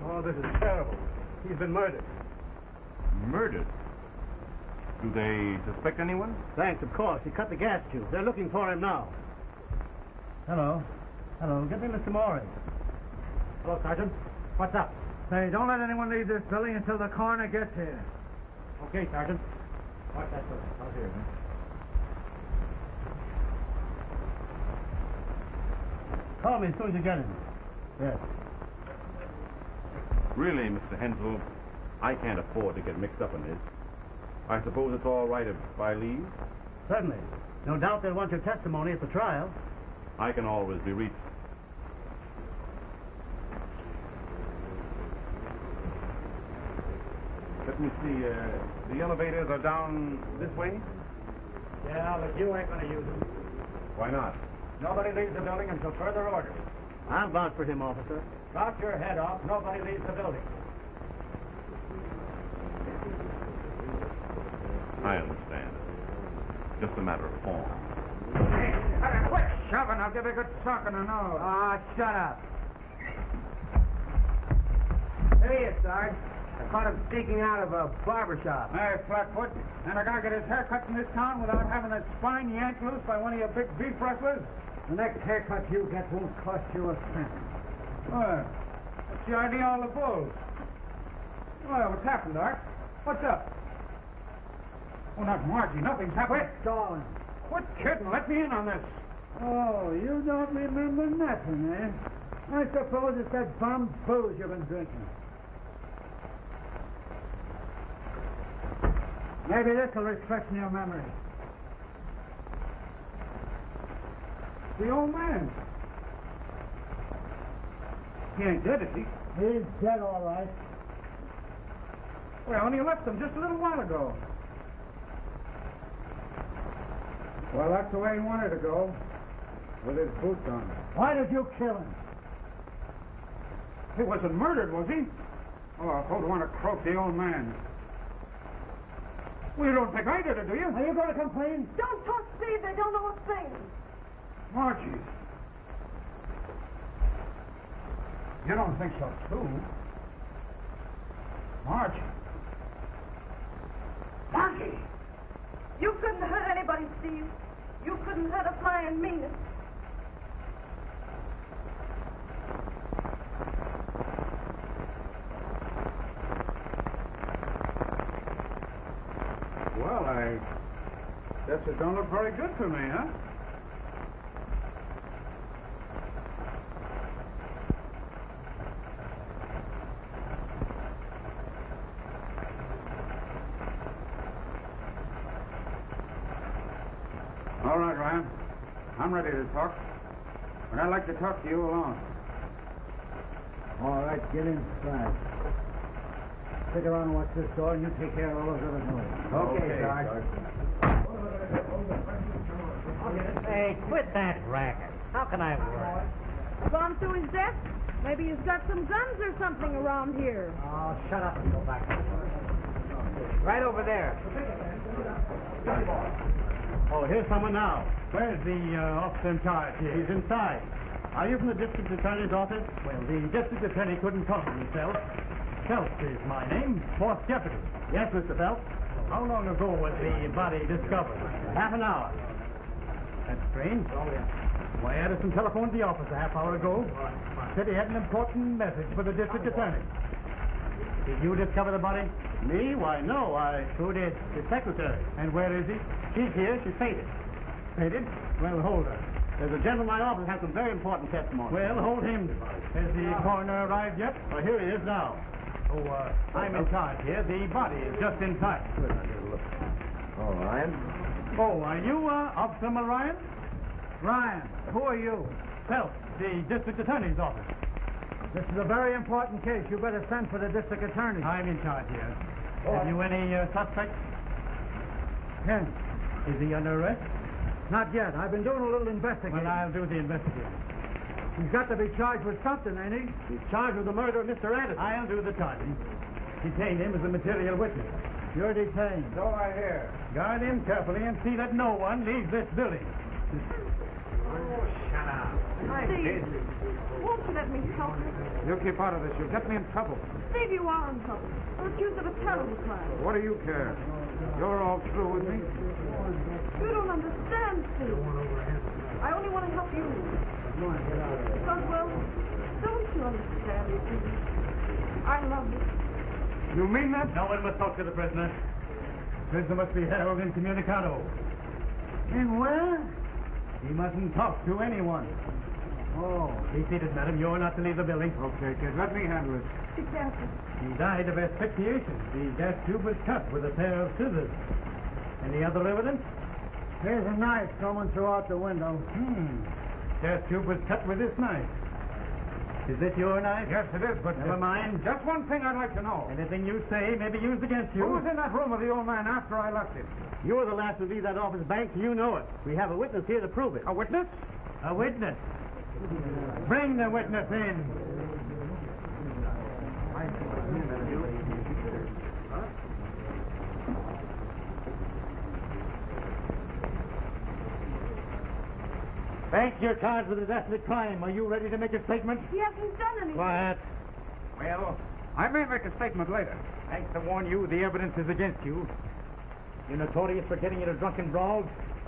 Oh, this is terrible. He's been murdered. Murdered? Do they suspect anyone? Thanks, of course. He cut the gas tube. They're looking for him now. Hello. Get me Mr. Morris. Hello, Sergeant. What's up? Say, don't let anyone leave this building until the coroner gets here. Okay, Sergeant. Watch that door. I'll hear him. Call me as soon as you get him. Yes. Really, Mr. Hensel, I can't afford to get mixed up in this. I suppose it's all right if I leave? Certainly. No doubt they'll want your testimony at the trial. I can always be reached. Let me see, the elevators are down this way? Yeah, but you ain't going to use them. Why not? Nobody leaves the building until further orders. I'll vouch for him, officer. Knock your head off. Nobody leaves the building. I understand. Just a matter of form. Hey, quit shoving. I'll give you a good sock in the nose. Ah, shut up. There he is, Sarge. I caught him sneaking out of a barber shop. Hey, Flatfoot, and a guy get his hair cut in this town without having his spine yanked loose by one of your big beef wrestlers? The next haircut you get won't cost you a cent. What's the idea of all the bulls? Well, what's happened, Art? What's up? Oh, not Margie. Nothing's happened. Doane. Quit kidding. Let me in on this. Oh, you don't remember nothing, eh? I suppose it's that bum booze you've been drinking. Maybe this will refresh your memory. The old man. He ain't dead, is he? He's dead, all right. Well, and he left him just a little while ago. Well, that's the way he wanted to go, with his boots on. Why did you kill him? He wasn't murdered, was he? Oh, who'd want to croak the old man? Well, you don't think I did it, do you? Are you going to complain? Don't talk, Steve. They don't know a thing. Margie. You don't think so, too? Margie. Margie! You couldn't hurt anybody, Steve. You couldn't hurt a fly and mean it. Well, I guess it don't look very good for me, huh? All right, Ryan. I'm ready to talk. But I'd like to talk to you alone. All right, get inside. Stick around and watch this door, and you take care of all those other doors. Okay, Sarge. Hey, quit that racket. How can I work? Gone through his desk? Maybe he's got some guns or something around here. Oh, shut up and go back. Right over there. Oh, here's someone now. Where's the officer in charge here? He's inside. Are you from the district attorney's office? Well, the district attorney couldn't talk to himself. Phelps is my name, fourth deputy. Yes, Mr. Phelps. How long ago was the body discovered? Half an hour. That's strange. Why, Addison telephoned the office a half hour ago. Said he had an important message for the district attorney. Did you discover the body? Me? Why, no. Who did? The secretary. And where is he? She's here. She fainted. Fainted? Well, hold her. There's a gentleman in my office who has some very important testimony. Well, hold him. Has the coroner arrived yet? Well, here he is now. Oh, I'm in charge here. The body is just in time. Oh, Ryan? Oh, are you, Officer Ryan? Ryan, who are you? Phelps, the district attorney's office. This is a very important case. You better send for the district attorney. I'm in charge here. Have you any suspects? Ken. Is he under arrest? Not yet. I've been doing a little investigating. Well, I'll do the investigating. He's got to be charged with something, ain't he? He's charged with the murder of Mr. Addison. I'll do the charging. Detain him as a material witness. You're detained. So I hear. Guard him carefully and see that no one leaves this building. Shut up. Steve, won't you let me help you? You keep out of this. You'll get me in trouble. Steve, you are in trouble. You're accused of a terrible crime. What do you care? You're all through with me. You don't understand, Steve. I only want to help you. Because, well, don't you understand, Steve? I love you. You mean that? No one must talk to the prisoner. Prisoner must be held incommunicado. In where? He mustn't talk to anyone. Oh. Be seated, madam. You're not to leave the building. Okay, kid. Let me handle it. Be careful. He died of asphyxiation. The gas tube was cut with a pair of scissors. Any other evidence? There's a knife coming throughout the window. Gas tube was cut with this knife. Is this your knife? Yes, it is, but... Never mind. Just one thing I'd like to know. Anything you say may be used against you. Who was in that room with the old man after I left him? You were the last to leave that office, Banks. You know it. We have a witness here to prove it. A witness? A witness. Bring the witness in. Banks, you're charged with a desperate crime. Are you ready to make a statement? He hasn't done anything. Quiet. Well, I may make a statement later. Thanks to warn you, the evidence is against you. You're notorious for getting into drunken brawls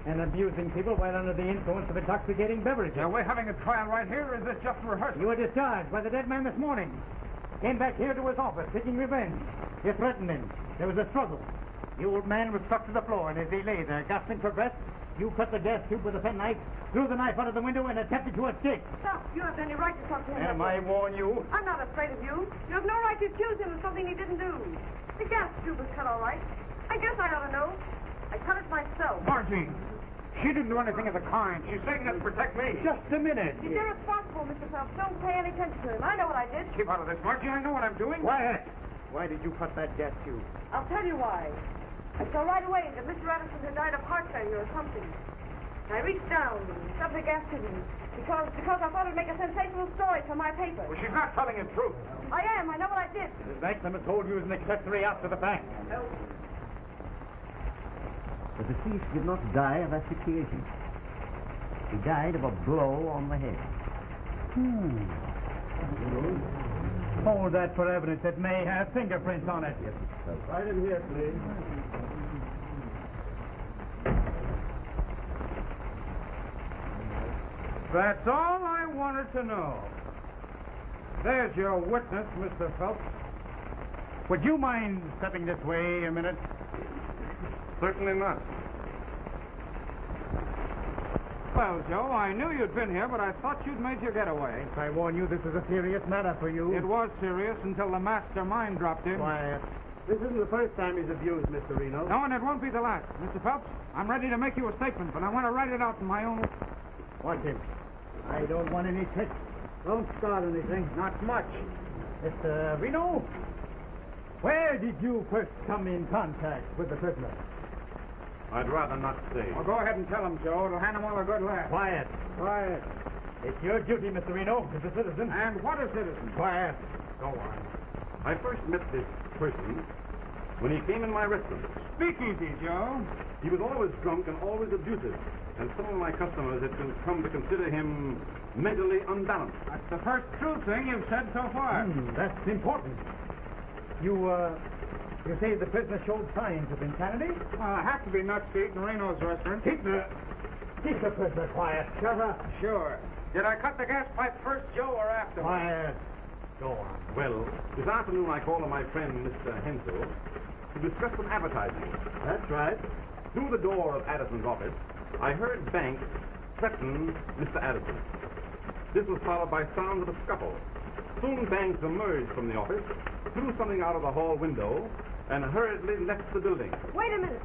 and abusing people while under the influence of intoxicating beverages. Now, we're having a trial right here, or is this just rehearsal? You were discharged by the dead man this morning. Came back here to his office seeking revenge. You threatened him. There was a struggle. The old man was struck to the floor, and as he lay there, gasping for breath, you cut the gas tube with a penknife, threw the knife out of the window, and attempted to escape. Stop. You have any right to talk to him. Am I warn you? I'm not afraid of you. You have no right to accuse him of something he didn't do. The gas tube was cut all right. I guess I ought to know. I cut it myself. Margie, she didn't do anything of the kind. She's saying that to protect me. Just a minute. He's irresponsible, Mr. Phelps. Don't pay any attention to him. I know what I did. Keep out of this, Margie. I know what I'm doing. Quiet. Why did you cut that gas tube? I'll tell you why. I saw right away that Mr. Addison had died of heart failure or something. I reached down and shoved the gas to him because I thought it'd make a sensational story for my paper. Well, she's not telling the truth. I am. I know what I did. Mrs. Banks, I must hold you as an accessory after the fact. No. The deceased did not die of asphyxiation. He died of a blow on the head. Hold that for evidence. It may have fingerprints on it. Yes, sir. Right in here, please. That's all I wanted to know. There's your witness, Mr. Phelps. Would you mind stepping this way a minute? Certainly not. Well, Joe, I knew you'd been here, but I thought you'd made your getaway. I warn you, this is a serious matter for you. It was serious until the mastermind dropped in. Quiet. This isn't the first time he's abused Mr. Reno. No, and it won't be the last. Mr. Phelps, I'm ready to make you a statement, but I want to write it out in my own... Watch him. I don't want any tricks. Don't start anything. Not much. Mr. Reno, where did you first come in contact with the prisoner? I'd rather not say. Well, go ahead and tell him, Joe. It'll hand him all a good laugh. Quiet. Quiet. It's your duty, Mr. Reno, as a citizen. And what a citizen. Quiet. Go on. I first met this person when he came in my restaurant. Speak easy, Joe. He was always drunk and always abusive, and some of my customers had come to consider him mentally unbalanced. That's the first true thing you've said so far. That's important. You You say the prisoner showed signs of insanity? Have to be nuts to eat in Reno's restaurant. Keep the prisoner quiet. Cava. Sure. Did I cut the gas pipe first, Joe, or after? Quiet. Go on. Well, this afternoon I called on my friend, Mr. Hensel, to discuss some advertising. That's right. Through the door of Addison's office, I heard Banks threaten Mr. Addison. This was followed by sounds of a scuffle. Soon Banks emerged from the office, threw something out of the hall window, and hurriedly left the building. Wait a minute.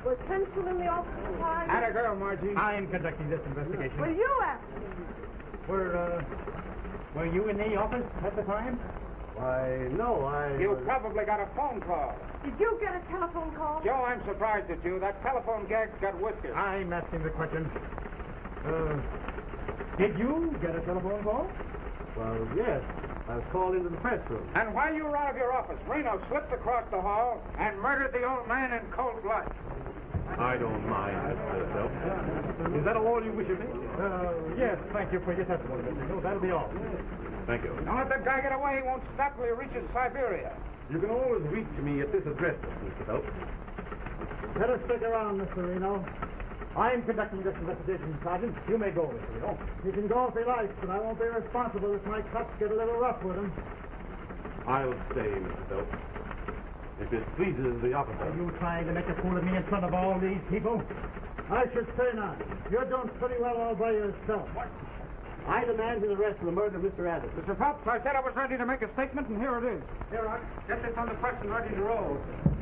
Was Hensel in the office at the time? Atta girl, Margie. I am conducting this investigation. Well, you asked me. Were you in the office at the time? Why, no, You probably got a phone call. Did you get a telephone call? Joe, I'm surprised at you. That telephone gag's got whiskers. I'm asking the question. Did you get a telephone call? Well, yes. I was called into the press room. And while you were out of your office, Reno slipped across the hall and murdered the old man in cold blood. I don't mind, Mr. Phelps. Is that all you wish of me? Yes, thank you for your testimony, Mr. Hill. That'll be all. Thank you. Don't let that guy get away. He won't stop till he reaches Siberia. You can always reach me at this address, Mr. Phelps. Let us stick around, Mr. Reno. I'm conducting this investigation, Sergeant. You may go, Mr. Reno. He can go if he likes, but I won't be responsible if my cops get a little rough with him. I'll stay, Mr. Phelps. If it pleases the officer. Are you trying to make a fool of me in front of all these people? I should say not. You're doing pretty well all by yourself. I demand his arrest for the murder of Mr. Addison. Mr. Phelps, I said I was ready to make a statement, and here it is. Here, Rock. Get this on the press and ready to roll.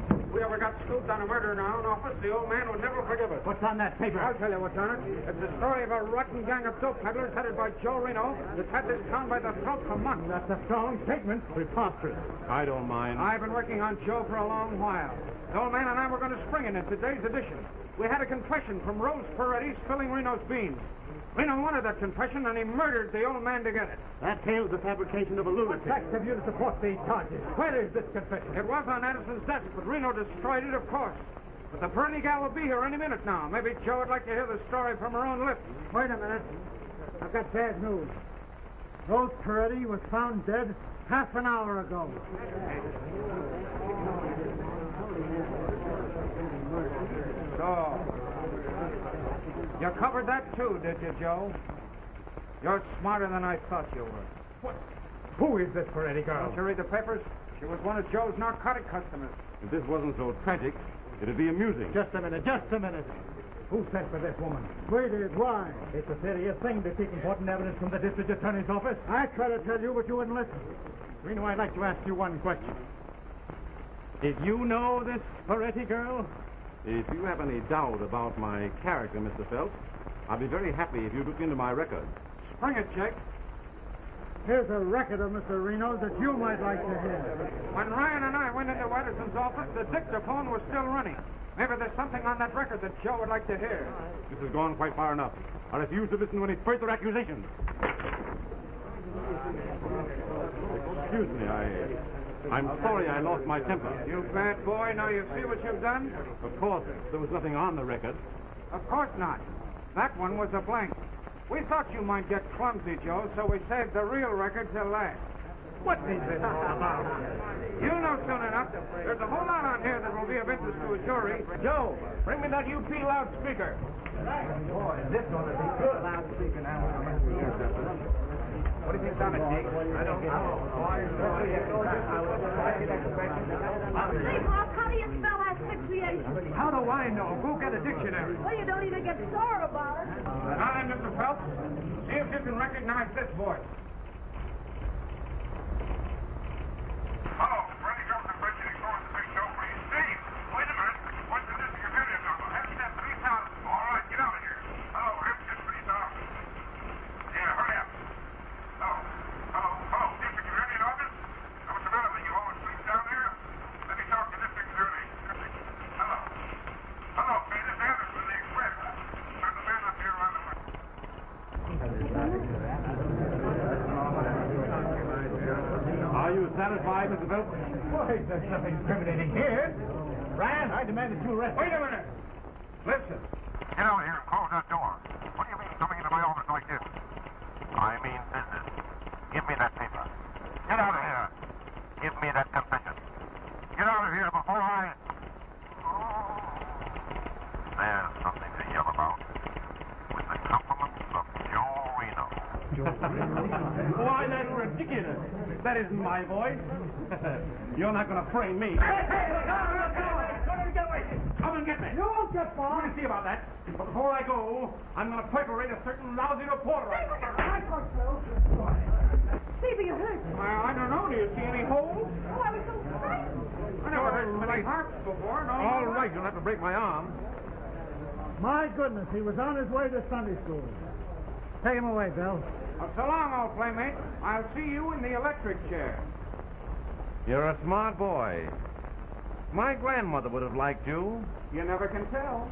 If we ever got scooped on a murder in our own office, the old man would never forgive us. What's on that paper? I'll tell you what's on it. It's the story of a rotten gang of dope peddlers headed by Joe Reno that's had this town by the throat for months. That's a strong statement. Preposterous. I don't mind. I've been working on Joe for a long while. The old man and I were going to spring in today's edition. We had a confession from Rose Peretti spilling Reno's beans. Reno wanted that confession, and he murdered the old man to get it. That tale's the fabrication of a lunatic. What facts have you to support these charges? Where is this confession? It was on Addison's desk, but Reno destroyed it, of course. But the Peretti gal will be here any minute now. Maybe Joe would like to hear the story from her own lips. Wait a minute. I've got bad news. Rose Peretti was found dead half an hour ago. So, you covered that too, did you, Joe? You're smarter than I thought you were. What? Who is this Peretti girl? Don't you read the papers? She was one of Joe's narcotic customers. If this wasn't so tragic, it'd be amusing. Just a minute. Who sent for this woman? We did. Why? It's a serious thing to seek important evidence from the district attorney's office. I try to tell you, but you wouldn't listen. Reno, I'd like to ask you one question. Did you know this Peretti girl? If you have any doubt about my character, Mr. Phelps, I'll be very happy if you look into my record. Bring it, Jake. Here's a record of Mr. Reno's that you might like to hear. When Ryan and I went into Addison's office, the dictaphone was still running. Maybe there's something on that record that Joe would like to hear. This has gone quite far enough. I refuse to listen to any further accusations. Excuse me, I'm sorry I lost my temper. You bad boy, now you see what you've done? Of course, there was nothing on the record. Of course not. That one was a blank. We thought you might get clumsy, Joe, so we saved the real record till last. What is this all about? You know soon enough. There's a whole lot on here that will be of interest to a jury. Joe, bring me that UP loudspeaker. Boy, this one is good. Loudspeaker now. What do you think's on it, Jake? I don't know. Say, Bob, how do you spell asphyxiation? How do I know? Go get a dictionary. Well, you don't even get sore about it. Now then, Mr. Phelps, see if you can recognize this voice. Hello, Freddie Government President Source, the big show for you. Steve, wait a minute. What's the district attorney's number? Hampstead 3000. All right, get out of here. Hello, Hampstead 3000. Yeah, hurry up. Hello, district attorney in office? Now, what's the matter with you? Always sleep down there? Let me talk to district attorney. Hello, hey, this Anderson, the Express. Turn the man up here around the way. Are you satisfied, Mr. Phelps? Boy, there's nothing incriminating here. Ryan, I demand that you arrest. Wait a minute. Listen. Get out of here and close that door. What do you mean coming into my office like this? I mean business. Give me that paper. Get out of here. Give me that confession. Get out of here before I Why, that's ridiculous. That isn't my voice. You're not going to frame me. Come and get me. You won't get far. We'll see about that. But before I go, I'm going to perforate a certain lousy reporter. I thought so. Steve, are you hurt? I don't know. Do you see any holes? Oh, I was so frightened. I never heard so many harps before. No. All right, you'll have to break my arm. My goodness, he was on his way to Sunday school. Take him away, Bill. So long, old playmate. I'll see you in the electric chair. You're a smart boy. My grandmother would have liked you. You never can tell.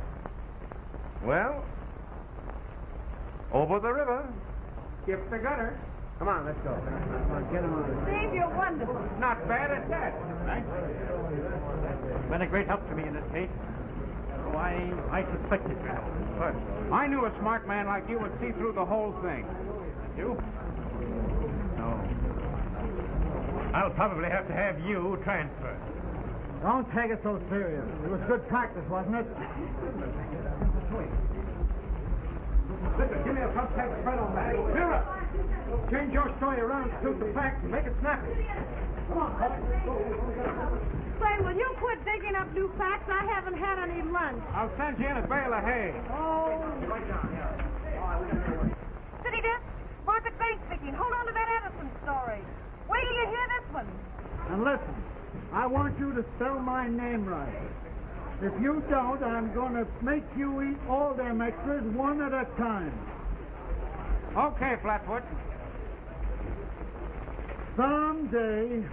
Well, over the river. Skip the gutter. Come on, let's go. Get him on. Steve, you're wonderful. Not bad at that. Thanks. Been a great help to me in this case. So I suspected your help first. I knew a smart man like you would see through the whole thing. You? No. I'll probably have to have you transferred. Don't take it so serious. It was good practice, wasn't it? Listen, give me a contact spread on that. Vera! Change your story around to suit the facts and make it snappy. Come on, Say, will you quit digging up new facts? I haven't had any lunch. I'll send you in a bale of hay. Oh. City desk, Martha Crane speaking. Hold on to that Edison story. Wait till you hear this one. And listen, I want you to spell my name right. If you don't, I'm going to make you eat all them extras one at a time. Okay, Flatfoot. Someday.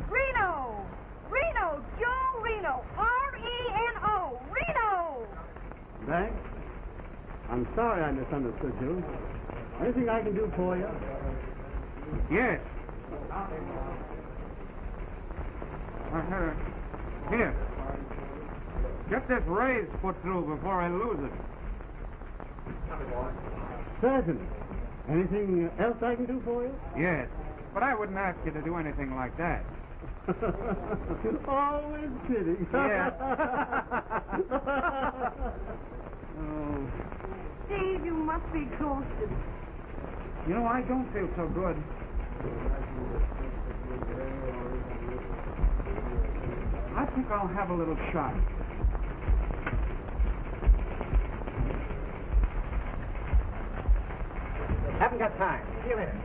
Reno! Reno! Joe Reno! R-E-N-O! Reno! Thanks. I'm sorry I misunderstood you. Anything I can do for you? Yes. Here. Get this raise put through before I lose it. Certainly. Anything else I can do for you? Yes. But I wouldn't ask you to do anything like that. Always kidding. Yeah. Oh. Steve, you must be ghosted. You know, I don't feel so good. I think I'll have a little shot. Haven't got time. See you later.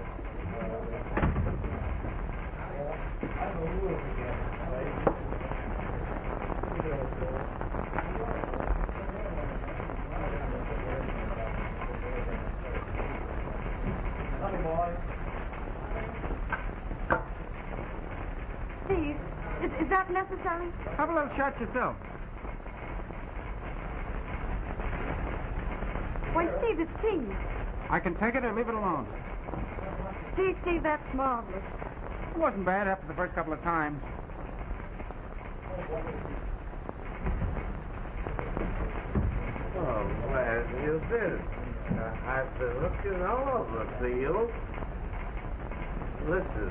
Steve, is that necessary? Have a little shot yourself. Why, Steve, it's tea. I can take it or leave it alone. Steve, that's marvelous. It wasn't bad after the first couple of times. Oh, where have you been? I've been looking all over for you. Listen,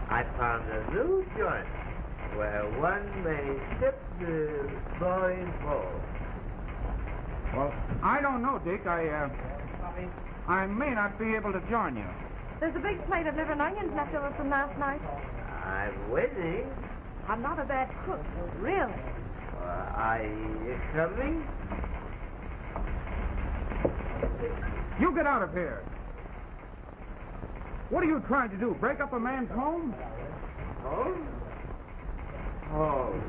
I found a new joint where one may dip the boiling bowl. Well, I don't know, Dick. I may not be able to join you. There's a big plate of liver and onions left over from last night. I'm waiting. I'm not a bad cook, really. Are you coming? You get out of here. What are you trying to do? Break up a man's home? Home? Home.